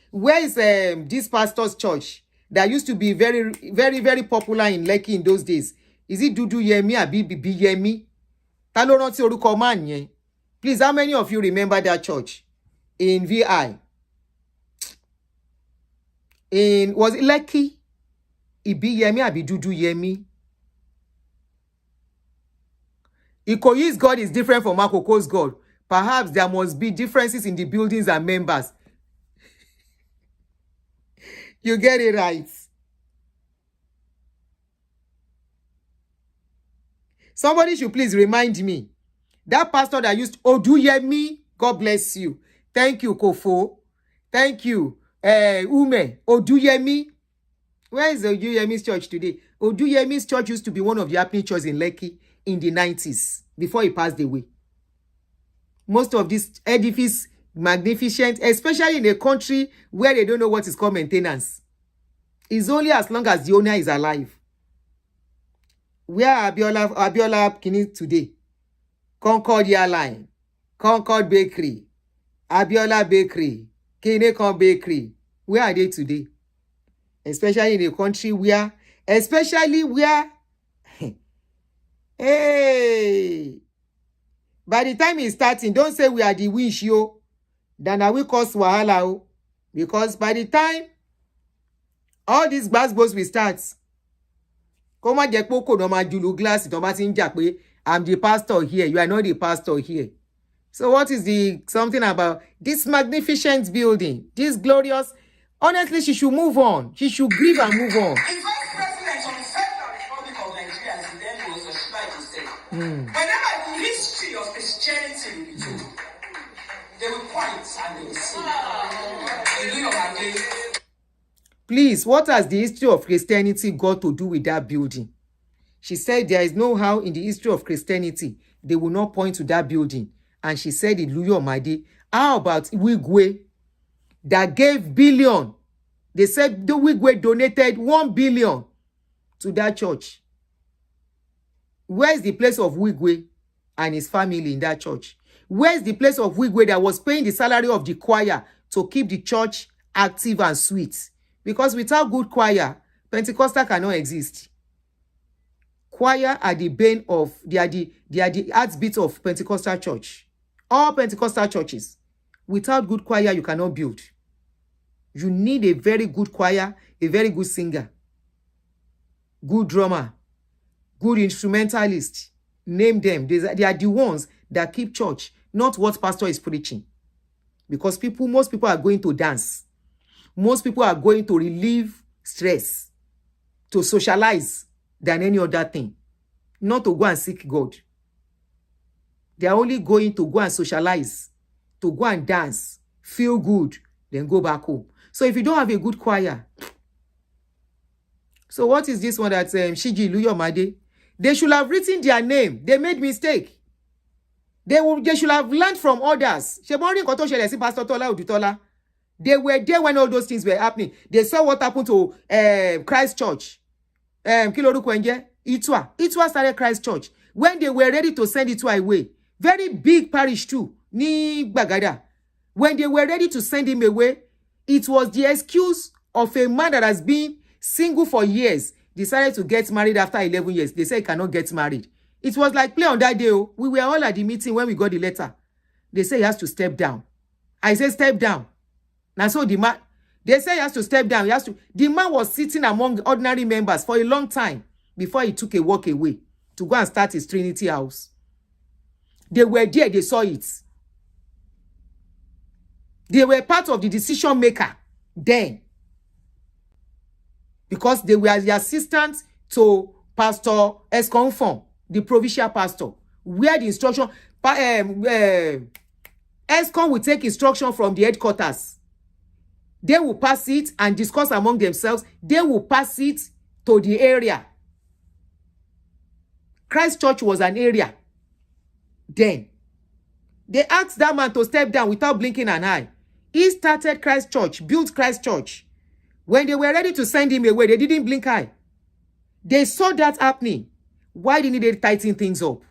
Where is this pastor's church that used to be very, very, very popular in Lekki in those days? Is it Dudu Yemi or Bibi Yemi? Ta ló rántí orúkọ man yẹn? Please, how many of you remember that church in VI? Was it Lekki? Ibi Yemi or Dudu Yemi? Ikoyi's God is different from Makoko's God. Perhaps there must be differences in the buildings and members. You get it right. Somebody should please remind me. That pastor that used Oduyemi, God bless you. Thank you, Kofo. Thank you, Ume. Oduyemi. Where is Oduyemi's church today? Oduyemi's church used to be one of the happening churches in Lekki in the 90s, before he passed away. Most of this edifice, magnificent, especially in a country where they don't know what is called maintenance. It's only as long as the owner is alive. Where Abiola Kini today? Concordia Line, Concord Bakery, Abiola Bakery, Kinecon Bakery. Where are they today? Especially in a country where, hey, by the time it's starting, don't say we are the wish, yo. Then I will cause wahala, oh. Because by the time all these basketballs will start, come on, jẹ́ poko no ma julu glass, don't ma tin jà pé I'm the pastor here, you are not the pastor here. So what is the something about this magnificent building, this glorious? Honestly, she should move on. She should grieve and move on. Whenever the history of Christianity will be told, they will point and they will say, Iluyomade. Please, what has the history of Christianity got to do with that building? She said there is no how in the history of Christianity they will not point to that building. And she said Iluyomade. How about Wigwe that gave billion? They said the Wigwe donated 1 billion to that church. Where's the place of Wigwe and his family in that church? Where's the place of Wigwe that was paying the salary of the choir to keep the church active and sweet? Because without good choir, Pentecostal cannot exist. Choir are the bane of, they are the heartbeat of Pentecostal church. All Pentecostal churches. Without good choir, you cannot build. You need a very good choir, a very good singer, good drummer, good instrumentalist. Name them. They are the ones that keep church, not what pastor is preaching. Because most people are going to dance. Most people are going to relieve stress, to socialize than any other thing. Not to go and seek God. They are only going to go and socialize, to go and dance, feel good, then go back home. So if you don't have a good choir, so what is this one that Shiji Iluyomade? They should have written their name. They made mistake. They should have learned from others. Pastor Tola Udutola. They were there when all those things were happening. They saw what happened to Christ Church. Itwa started Christ Church. When they were ready to send Itwa away, very big parish too, ni Bagada. When they were ready to send him away, it was the excuse of a man that has been single for years, decided to get married after 11 years. They said he cannot get married. It was like play on that day. Oh. We were all at the meeting when we got the letter. They say he has to step down. I say step down. Now so the man, they say he has to step down. He has to. The man was sitting among ordinary members for a long time before he took a walk away to go and start his Trinity house. They were there, they saw it. They were part of the decision maker then. Because they were the assistants to Pastor Esconfon, the provincial pastor, where the instruction, Escon will take instruction from the headquarters. They will pass it and discuss among themselves. They will pass it to the area. Christ Church was an area then. They asked that man to step down without blinking an eye. He started Christ Church, built Christ Church. When they were ready to send him away, they didn't blink eye. They saw that happening. Why didn't they tighten things up?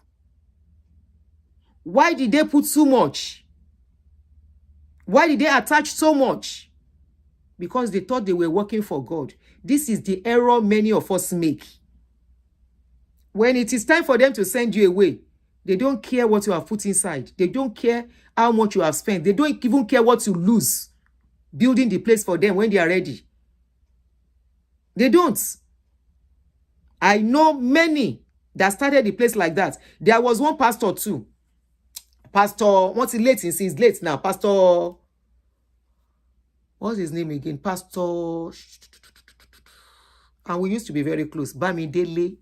Why did they put so much? Why did they attach so much? Because they thought they were working for God. This is the error many of us make. When it is time for them to send you away, they don't care what you have put inside. They don't care how much you have spent. They don't even care what you lose building the place for them when they are ready. They don't. I know many that started the place like that. There was one pastor too. Pastor, what's he late? He's late now. Pastor, what's his name again? Pastor, and we used to be very close. Bamidele.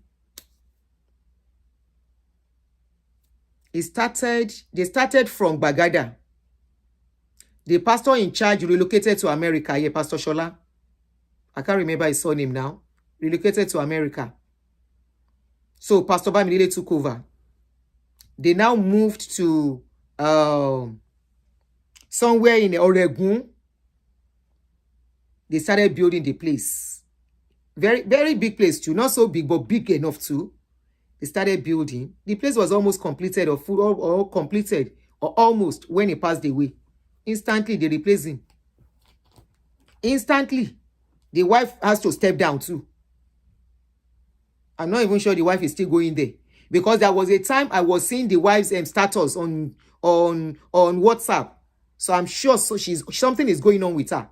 They started from Bagada. The pastor in charge relocated to America. Yeah, Pastor Shola. I can't remember his surname now. Relocated to America. So Pastor Bamidele took over. They now moved to somewhere in Oregon. They started building the place. Very, very big place too. Not so big, but big enough too. They started building. The place was almost completed or completed or almost when he passed away. Instantly, they replaced him. Instantly. The wife has to step down too. I'm not even sure the wife is still going there. Because there was a time I was seeing the wife's status on WhatsApp. So I'm sure something is going on with her.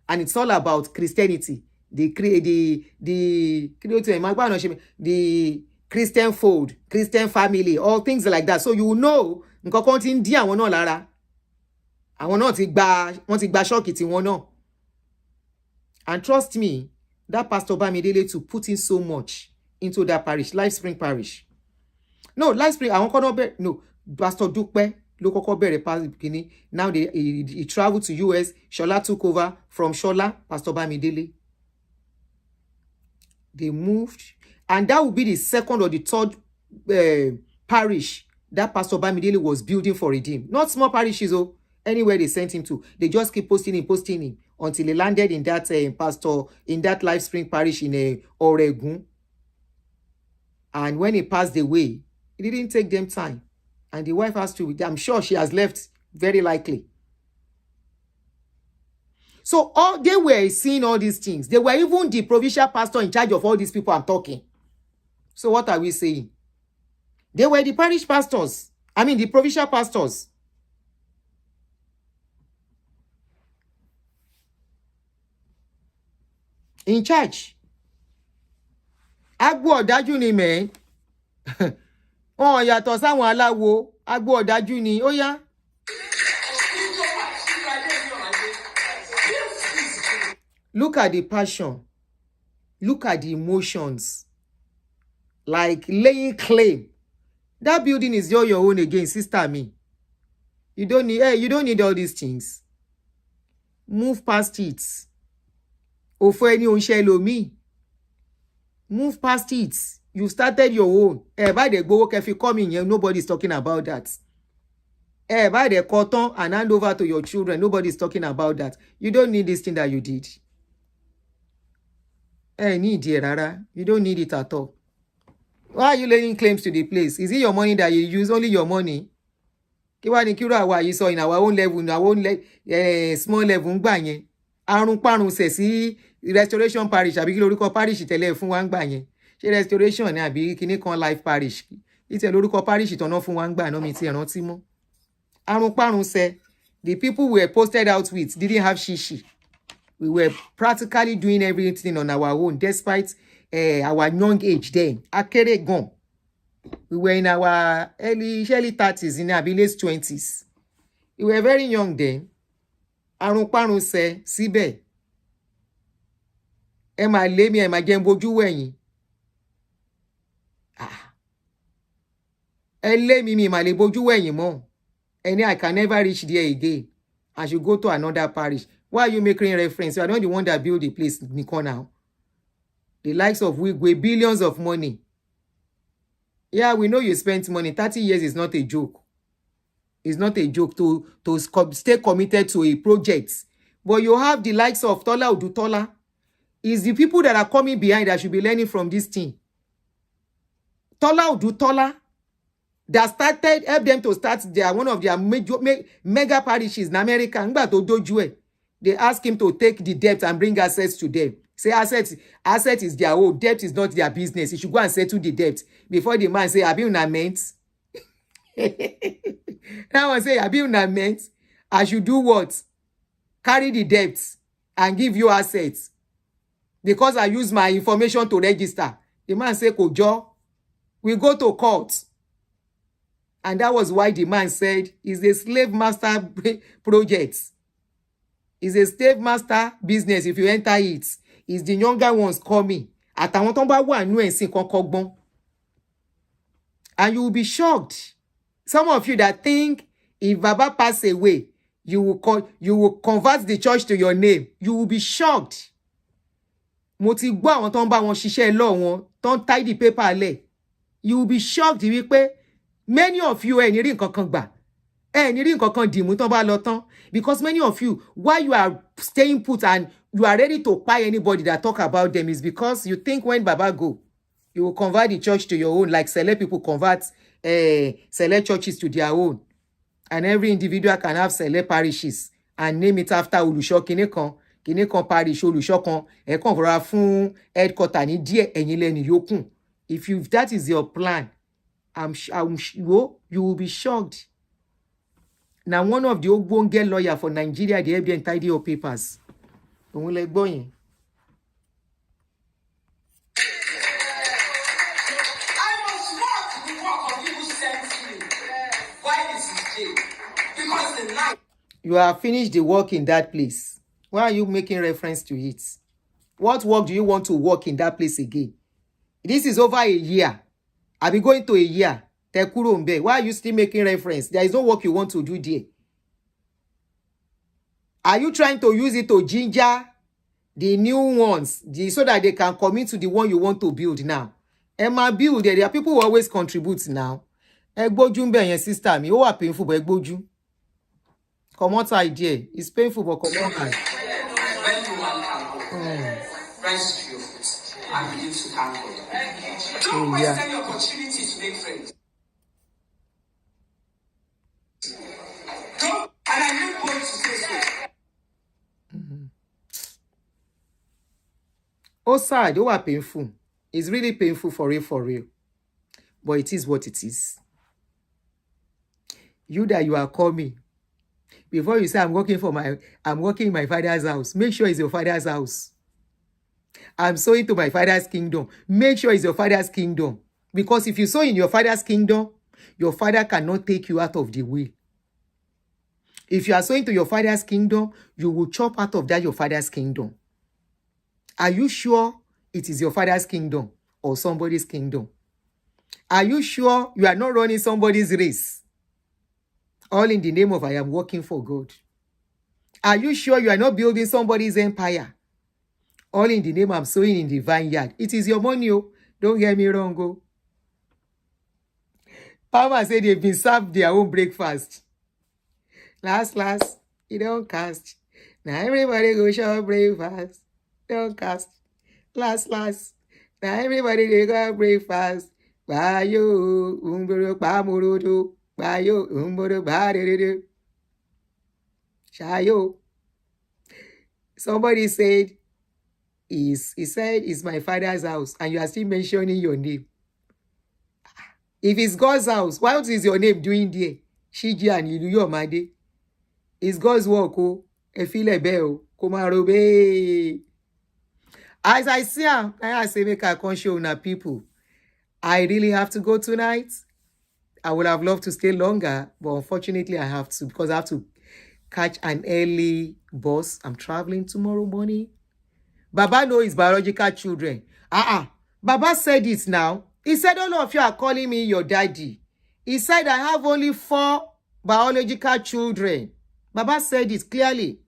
And it's all about Christianity. The Christian fold, Christian family, all things like that. So you know, nǹkan tí ń dí àwọn náà lára. Àwọn náà wọ́n ti gba ṣọ́ọ̀kì tí wọ́n náà. And trust me, that Pastor Bamidele to put in so much into that parish, Life Spring Parish. No, Life Spring, no, Pastor Dupe, ló kọ́kọ́ bẹ̀rẹ̀ now he traveled to US. Shola took over from Shola, Pastor Bamidele. They moved. And that would be the second or the third parish that Pastor Bamidele was building for Redeem. Not small parishes, anywhere they sent him to. They just keep posting him until he landed in that in that Life Spring Parish in Oregon. And when he passed away, it didn't take them time. And the wife has to, I'm sure she has left, very likely. So they were seeing all these things. They were even the provincial pastor in charge of all these people I'm talking. So what are we saying? They were the parish pastors. I mean, the provincial pastors. In charge. Agbo ọ̀dájú ni mẹ́. Wọ́n yàtọ̀ sáwọn aláwo. Agbo ọ̀dájú ni. Ó yá. Look at the passion. Look at the emotions. Like laying claim. That building is your own again, sister me. You don't need all these things. Move past it. Ofo eni onse lomi. Move past it. You started your own. By the go work if you come in here, nobody's talking about that. By the cotton and hand over to your children, nobody's talking about that. You don't need this thing that you did. Need it, rara. You don't need it at all. Why are you laying claims to the place? Is it your money that you use? Only your money? You saw in our own level, in our own small level. Arun parun se si Restoration Parish. Àbí kí lórúkọ parish tẹ́lẹ̀ fún wa ńgbà yẹn. Ṣé Restoration ni àbí kíní kan Life Parish. Ìtẹ̀ lórúkọ parish tọ́nà fún wa ńgbà náà mi ti rántí mọ́. Arun said the people we were posted out with didn't have shishi. We were practically doing everything on our own, despite our young age then. Akere gone. We were in our early 30s, in our late 20s. We were very young then. Arun said, síbẹ̀, ẹ máa lé mi, ẹ máa jẹ́ n bojú wẹ̀yìn. Ẹ lé mi, mi máa lè bojú wẹ̀yìn mọ́. And I can never reach there again. I should go to another parish. Why are you making reference? You are not the one that built the place, Nico, now. The likes of Wigwe, billions of money. Yeah, we know you spent money. 30 years is not a joke. It's not a joke to stay committed to a project. But you have the likes of Tola Odutola. It's the people that are coming behind that should be learning from this thing. Tola Odutola, that helped them to start one of their mega parishes in America. They asked him to take the debt and bring assets to them. Say asset is their own, debt is not their business. He should go and settle the debt before the man say, "Have you not meant?" Now I say, "Have you not meant? I should do what? Carry the debt and give you assets because I use my information to register." The man say, "Kojo, we go to court." And that was why the man said, "It's a slave master project. It's a slave master business. If you enter it, it's the younger ones coming. And you will be shocked. Some of you that think if Baba pass away, you will convert the church to your name. You will be shocked. Mo ti gbọ́ àwọn tó ń bá wọn ṣiṣẹ́ law wọn, tó ń tie the paper lẹ̀. You will be shocked wípé many of you ẹ ní rí nǹkan kan gbà. Ẹ ní rí nǹkan kan dìmú tó bá lọ tán. Because many of you, why you are staying put and you are ready to buy anybody that talk about them is because you think when Baba go, you will convert the church to your own, like select people convert select churches to their own. And every individual can have select parishes and name it after Olusho Kinekan parish, Olusho kan, ẹ̀kan fọ́ra fún headquarter ní díẹ̀ ẹ̀yin lẹ́ni yókùn. If that is your plan, you will be shocked. Now, one of the ogbonge lawyer for Nigeria, they help them tidy your papers. Òun lẹ gbọ́ yẹn. I must walk the walk of people sent me. Why this is day? Because the night. You have finished the work in that place. Why are you making reference to it? What work do you want to work in that place again? This is over a year. I'll be going to a year. Why are you still making reference? There is no work you want to do there. Are you trying to use it to ginger the new ones so that they can commit to the one you want to build now? Emma build there are people who always contribute now. Egboju nbe yen sister mi, ó wà painful but egboju. Come on idea. It's painful but come on. When you want friends to your foot and begin to thank God. Don't waste any opportunity to make friends. Don't, and I make bold to say so. Oh, sad, oh, painful. It's really painful for real. But it is what it is. You that you are coming. Before you say I'm working in my father's house, make sure it's your father's house. I'm sowing to my father's kingdom. Make sure it's your father's kingdom. Because if you sow in your father's kingdom, your father cannot take you out of the way. If you are sowing to your father's kingdom, you will chop out of that your father's kingdom. Are you sure it is your father's kingdom or somebody's kingdom? Are you sure you are not running somebody's race? All in the name of I am working for God. Are you sure you are not building somebody's empire? All in the name I'm sowing in the vineyard. It is your money, oh. Don't get me wrong, oh. Palmer said they've been served their own breakfast. Last, you don't cast. Now everybody go show breakfast. Don't cast. Last. Now everybody go breakfast. Bayo, umburu, bamurudu. Bayo, umburu, badedu. Shayo. Somebody said, he said, it's my father's house, and you are still mentioning your name. If it's God's house, what is your name doing there? Siju and Iluyomade. It's God's work, oh. E feel a bell. Komarobe. As I see, I say make I come show na people. I really have to go tonight. I would have loved to stay longer, but unfortunately I have to, because I have to catch an early bus. I'm traveling tomorrow morning. Baba knows his biological children. Baba said it now. He said all of you are calling me your daddy. He said I have only 4 biological children. Baba said it clearly.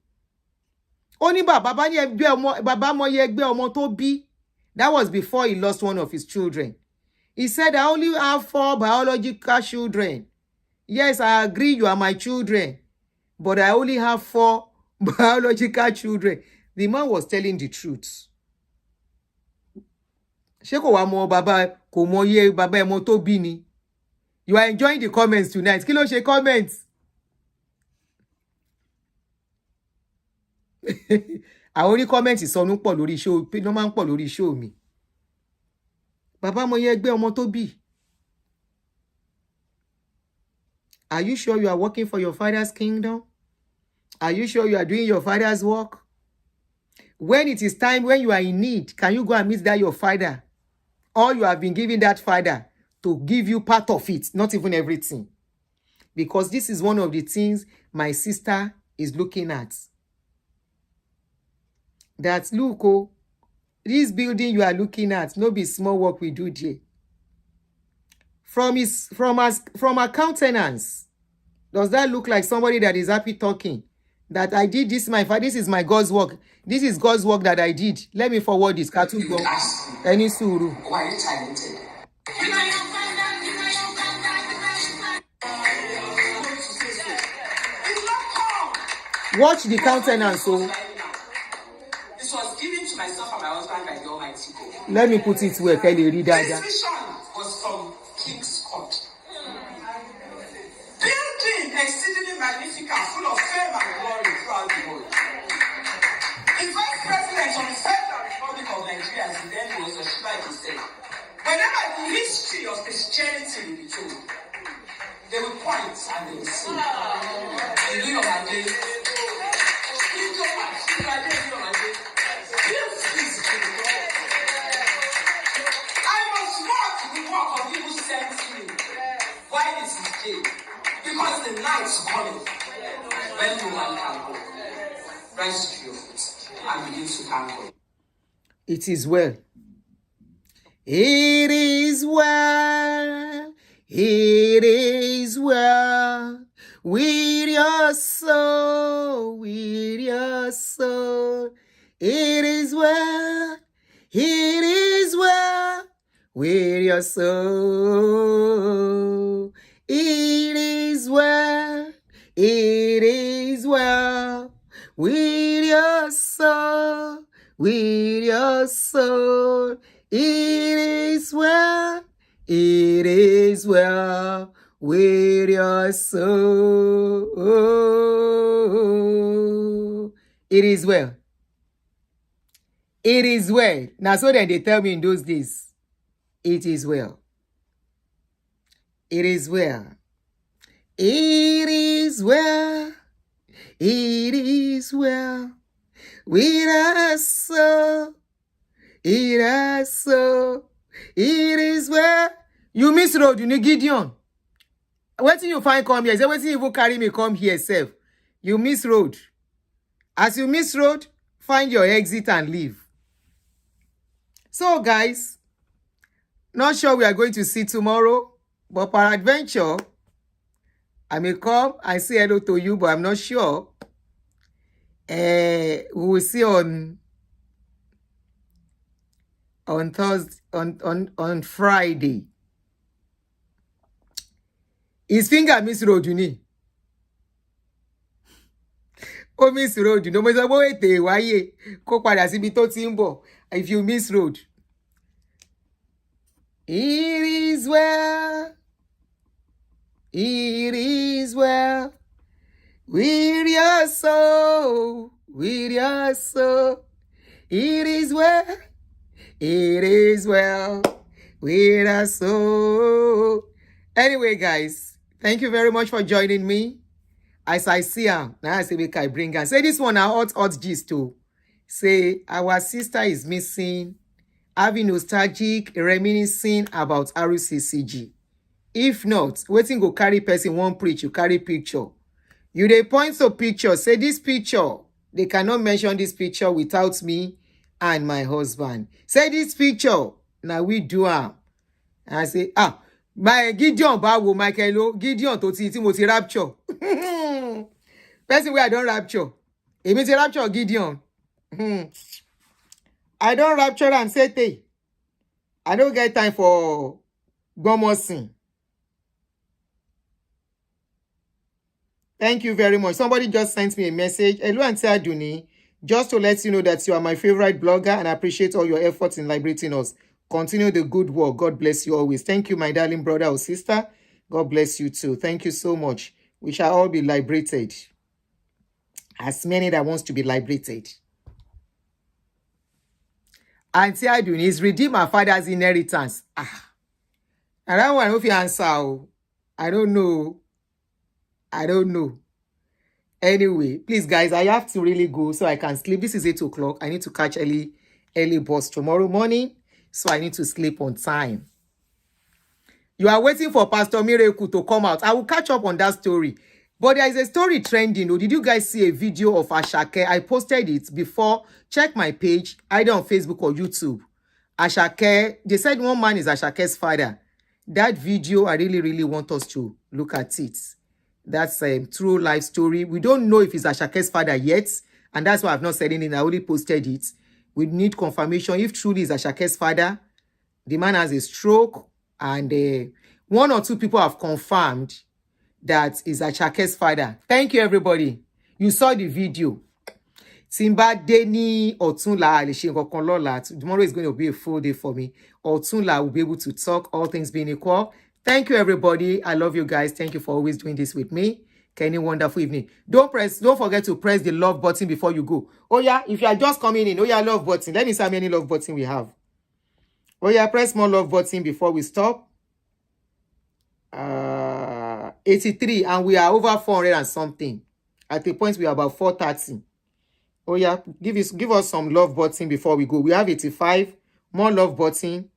Only Baba moye egbe omo to bi. That was before he lost one of his children. He said I only have 4 biological children. Yes, I agree you are my children, but I only have 4 biological children. The man was telling the truth. Sheko wa mo baba ko moye baba e mo to bi ni. You are enjoying the comments tonight. Kí ló ṣe comments. Àwọn oní comment ìsọnù pọ̀ lórí show, no man pọ̀ lórí show mi. Baba moye egbe ọmọ tó bí. Are you sure you are working for your father's kingdom? Are you sure you are doing your father's work? When it is time, when you are in need, can you go and meet that your father? Or you have been giving that father to give you part of it, not even everything. Because this is one of the things my sister is looking at. That, look, oh, this building you are looking at, no be small work we do there. From her countenance, does that look like somebody that is happy talking? That I did this, this is my God's work. This is God's work that I did. Let me forward this. Any suru. Why are you talented? Watch the countenance, so. This was given to myself and my husband by the Almighty God. Let me put it where Kelly read that. This vision was from King's Court. Building exceedingly magnificent, full of fame and glory throughout the world. The vice president of the Federal Republic of Nigeria, as the then was Oshibaki, said, whenever the history of Christianity will be told, they will point and they will sing. Iluyomade. I must walk the walk of people sent me. Why this is day? Because the night's coming when no man can go. Rise to your feet and begin to thank God. It is well. It is well. It is well with your soul, with your soul. It is well. It is well with your soul. It is well. It is well with your soul, with your soul. It is well. It is well with your soul. It is well. It is well. Now, so then they tell me in those days, it is well. It is well. It is well. It is well with our soul. It is so. It is well. You miss road, you need Gideon. What do you find come here? Say, what you even carry me come here, self? You miss road. As you miss road, find your exit and leave. So, guys, not sure we are going to see tomorrow, but peradventure, I may come and say hello to you, but I'm not sure. We will see on Thursday, on Friday. His finger miss road, you need. Oh, miss road, you know, if you miss road. It is well. It is well with your soul, with your soul. It is well. It is well with our soul. Anyway, guys, Thank you very much for joining me. As I see her, now I say make I bring her. Say this one a hot gist too. Say our sister is missing, having nostalgic, reminiscing about Rccg. If not, wetin go carry person one preach, you carry picture. You dey point to picture, say this picture, they cannot mention this picture without me and my husband. Say this picture, now we do am. I say, my Gideon báwo Michael o, Gideon tó ti mo ti rapture. Person wey I don rapture. Èmi ti rapture Gideon. I don rapture am sete. I don't get time for gomosin. Thank you very much. Somebody just sent me a message. Hello, Auntie Aduni. Just to let you know that you are my favorite blogger and I appreciate all your efforts in liberating us. Continue the good work. God bless you always. Thank you, my darling brother or sister. God bless you too. Thank you so much. We shall all be liberated. As many that wants to be liberated. Auntie Aduni is redeem her father's inheritance. And that one, if you answer, I don't know. Anyway, please, guys, I have to really go so I can sleep. This is 8 o'clock. I need to catch early bus tomorrow morning. So I need to sleep on time. You are waiting for Pastor Miracle to come out. I will catch up on that story. But there is a story trending. Did you guys see a video of Asake? I posted it before. Check my page, either on Facebook or YouTube. Asake, they said one man is Ashake's father. That video, I really want us to look at it. That's a true life story. We don't know if it's Ashake's father yet. And that's why I've not said anything. I only posted it. We need confirmation if truly is Ashake's father. The man has a stroke. And one or two people have confirmed that is Ashake's father. Thank you, everybody. You saw the video. Timba Deni Otunla tomorrow is going to be a full day for me. Otunla will be able to talk, all things being equal. Thank you, everybody. I love you guys. Thank you for always doing this with me. Any wonderful evening. Don't forget to press the love button before you go. Oh yeah, if you are just coming in, oh yeah, love button. Let me see how many love button we have. Oh yeah, press more love button before we stop. 83, and we are over 400 and something. At the point we are about 430. Oh yeah, give us some love button before we go. We have 85. More love button.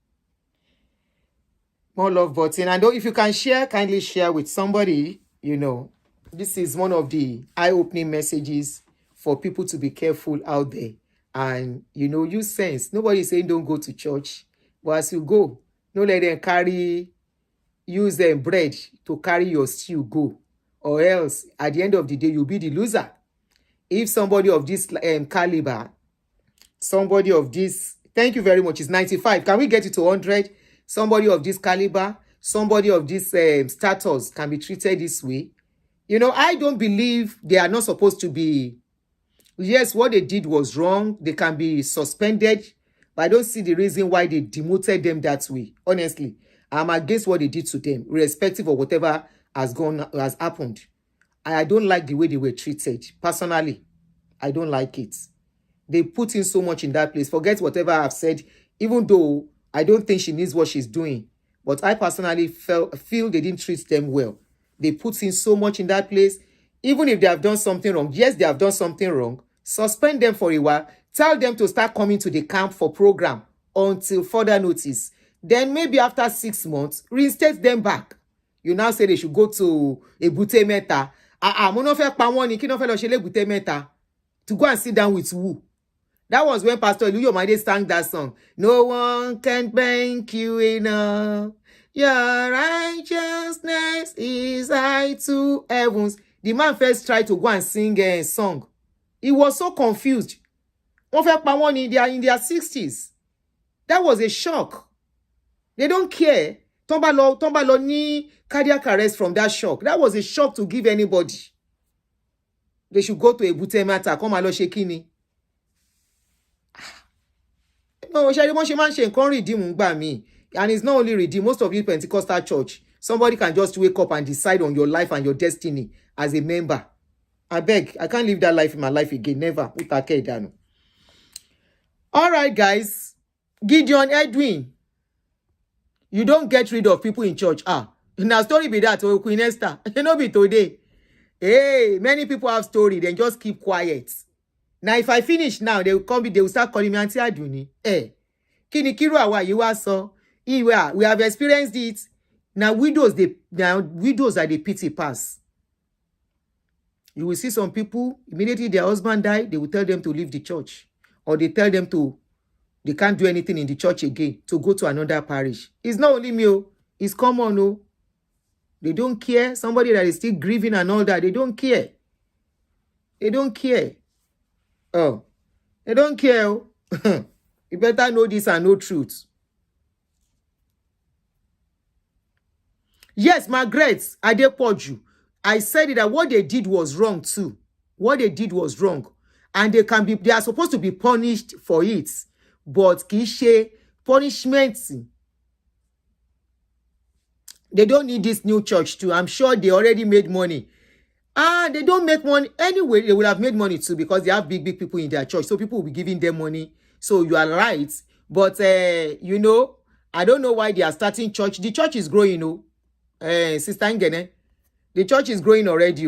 More love button. And if you can share, kindly share with somebody. You know, this is one of the eye-opening messages for people to be careful out there. And, you know, use sense. Nobody is saying don't go to church. But as you go, don't let them use them bread to carry your stew go. Or else, at the end of the day, you'll be the loser. If somebody of this caliber, somebody of this, thank you very much, it's 95. Can we get it to 100? Somebody of this caliber, somebody of this status can be treated this way. You know, I don't believe they are not supposed to be. Yes, what they did was wrong. They can be suspended. But I don't see the reason why they demoted them that way. Honestly, I'm against what they did to them, irrespective of whatever has happened. I don't like the way they were treated. Personally, I don't like it. They put in so much in that place. Forget whatever I've said, even though I don't think she needs what she's doing. But I personally feel they didn't treat them well. They put in so much in that place. Even if they have done something wrong, yes, they have done something wrong. Suspend them for a while. Tell them to start coming to the camp for program until further notice. Then maybe after 6 months, reinstate them back. You now say they should go to Ebute Meta. To go and sit down with who? That was when Pastor Iluyomade sang that song. No one can thank you enough. Your righteousness is high to heavens. The man first tried to go and sing a song. He was so confused. In their 60s. That was a shock. They don't care. Tombalo ni cardiac arrest from that shock. That was a shock to give anybody. They should go to Ebute Mata. Come alo shekini. No, she can't redeem me. And it's not only redeem. Most of you Pentecostal church, somebody can just wake up and decide on your life and your destiny as a member. I beg, I can't live that life in my life again. Never. All right, guys. Gideon Edwin. You don't get rid of people in church. Now story be that oh Queen Esther. You know be today. Hey, many people have story, then just keep quiet. Now if I finish now, they will start calling me Auntie Aduni. Kini kiru awa you wa so. We have experienced it. Now widows are the pity pass. You will see some people, immediately their husband died, they will tell them to leave the church. Or they tell them they can't do anything in the church again, to go to another parish. It's not only me, it's common. They don't care. Somebody that is still grieving and all that, they don't care. They don't care. Oh, they don't care. You better know this and know truth. Yes, Margaret Adepoju. I said it that what they did was wrong too. What they did was wrong. And they are supposed to be punished for it. But kishe punishment. They don't need this new church too. I'm sure they already made money. They don't make money. Anyway, they will have made money too because they have big people in their church. So people will be giving them money. So you are right. But, you know, I don't know why they are starting church. The church is growing, Sister Ngene. The church is growing already.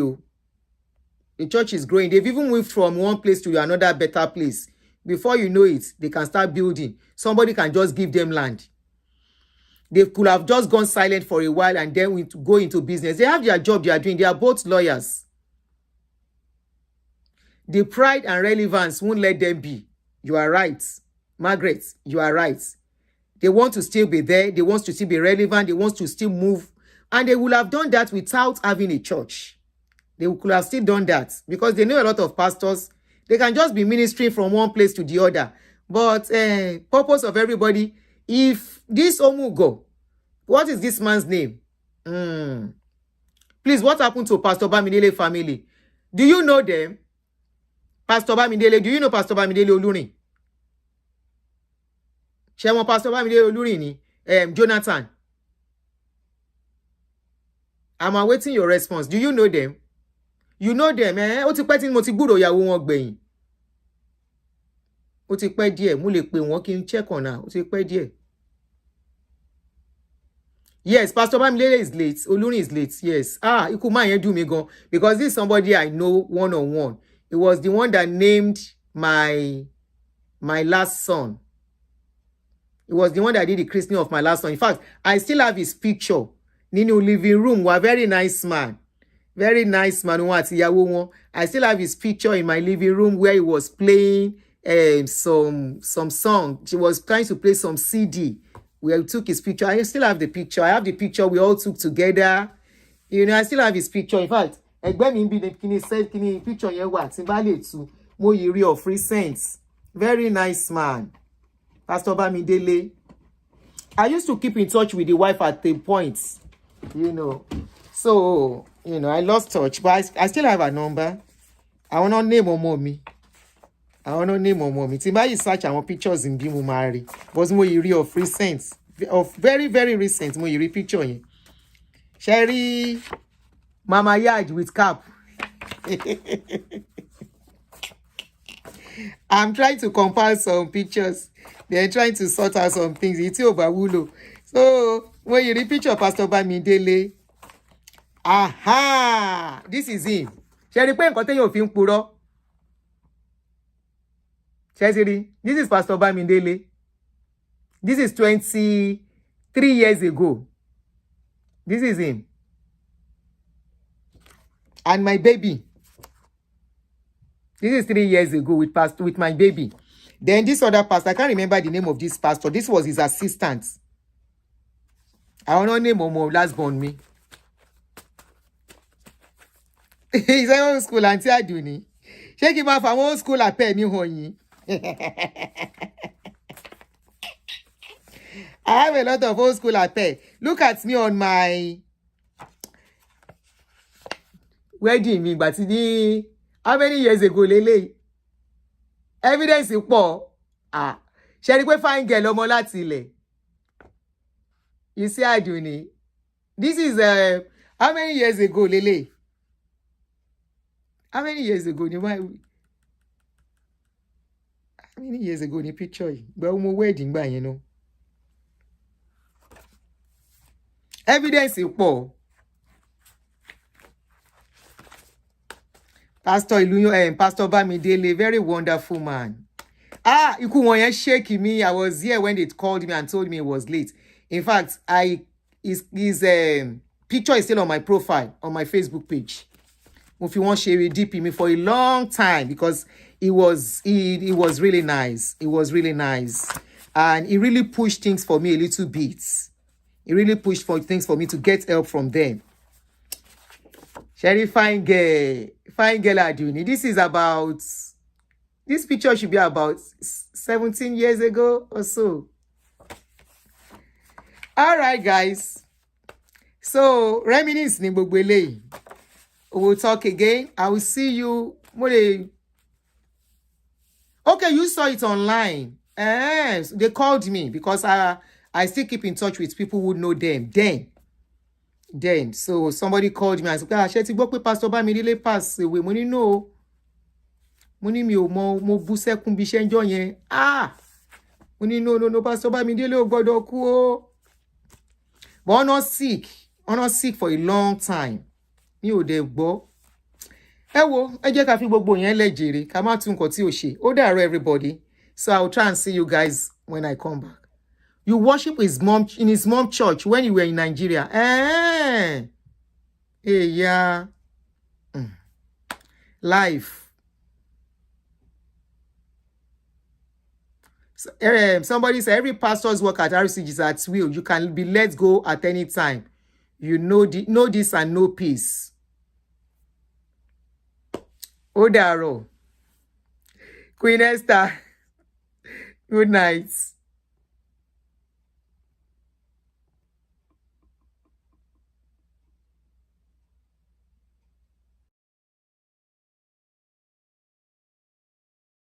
The church is growing. They've even moved from one place to another better place. Before you know it, they can start building. Somebody can just give them land. They could have just gone silent for a while and then go into business. They have their job they are doing. They are both lawyers. The pride and relevance won't let them be. You are right. Margaret, you are right. They want to still be there. They want to still be relevant. They want to still move. And they would have done that without having a church. They could have still done that because they know a lot of pastors. They can just be ministering from one place to the other. But purpose of everybody, if this Omugo, what is this man's name? Please, what happened to Pastor Bamidele family? Do you know them? Pastor Bamidele, do you know Pastor Bamidele Olurin? Shemo Pastor Bamidele Olurin ni Jonathan. I'm awaiting your response. Do you know them? You know them, ó ti pẹ́ tí mo ti gbúrò ìyàwó wọn gbẹ̀yìn. Ó ti pẹ́ díẹ̀, mo lè pè wọ́n kí n check on her. Ó ti pẹ́ díẹ̀. Yes, Pastor Bamidele is late. Olurin is late. Yes. Ikú máa yẹn dùn mí gan because this is somebody I know one-on-one. It was the one that named my last son. It was the one that did the christening of my last son. In fact, I still have his picture. Nínú living room. Was a very nice man. Very nice man. I still have his picture in my living room where he was playing some song. He was trying to play some CD. We took his picture. I still have the picture. I have the picture we all took together. You know, I still have his picture. In fact, ẹgbẹ́ mi bí kíni said kíni picture yẹn wà tí bá lè tú mo yìí rí of recent. Very nice man. Pastor Bamidele. I used to keep in touch with the wife at the point. You know. So, you know, I lost touch, but I still have a number. I want to name mommy. I want to name mommy. Tí bá yìí search àwọn pictures in bí mo máa rí. But mo yìí rí of recent. Of very, very recent. Mo yìí rí picture yẹn. Sherry Mama Yaj with cap. I'm trying to compile some pictures. They're trying to sort out some things. It's overwulo. So, when you read picture of Pastor Bamidele, aha, this is him. Sherry Pen continue film puro. Sherry, this is Pastor Bamidele. This is 23 years ago. This is him. And my baby. This is 3 years ago with my baby. Then this other pastor, I can't remember the name of this pastor. This was his assistant. I want to name Momo last born me. He's a old school auntie Aduni. Shake him off from old school at Penny Honey. I have a lot of old school at pay. Look at me on my wedding me, but how many years ago, Lele? Evidence is poor. Shall we find girl omo láti ilẹ̀? You see, Aduni. This is how many years ago, Lele? How many years ago? How many years ago ni picture? But my wedding, you know. Evidence pọ̀. Pastor Iluyomade, Pastor Bamidele, very wonderful man. Ikú wọn yẹn shake me. I was here when they called me and told me it was late. In fact, his picture is still on my profile on my Facebook page. Mo fi wọn ṣe DP me for a long time because it was really nice. It was really nice, and it really pushed things for me a little bit. It really pushed for things for me to get help from them. Sherry, fine girl Aduni. This picture should be about 17 years ago or so. All right, guys. So, Reminisce ni gbogbo eléyìí. We'll talk again. I will see you. Okay, you saw it online. They called me because I still keep in touch with people who know them. Then, so somebody called me and said, ṣé ti gbọ́ pé Pastor Bamidele pass away. Mo ní no. Mo ní mi ò mọ̀, mo bú sẹ́kún bí ṣe ń jọ́ yẹn. Mo ní no, Pastor Bamidele ò gbọ́dọ̀ kú o. But I'm not sick for a long time. Mi ò dẹ̀ gbọ́. Ẹ jẹ́ ká fi gbogbo yẹn lẹ́jẹ̀rẹ̀, ká má tún nǹkan tí ò ṣe. Ó dàárọ̀ everybody. So I will try and see you guys when I come back. You worship his mom in his mom church when you were in Nigeria. Yeah. Life. So, somebody said every pastor's work at Rccg is at will. You can be let go at any time. You know this and know peace. Odaro. Queen Esther. Good night.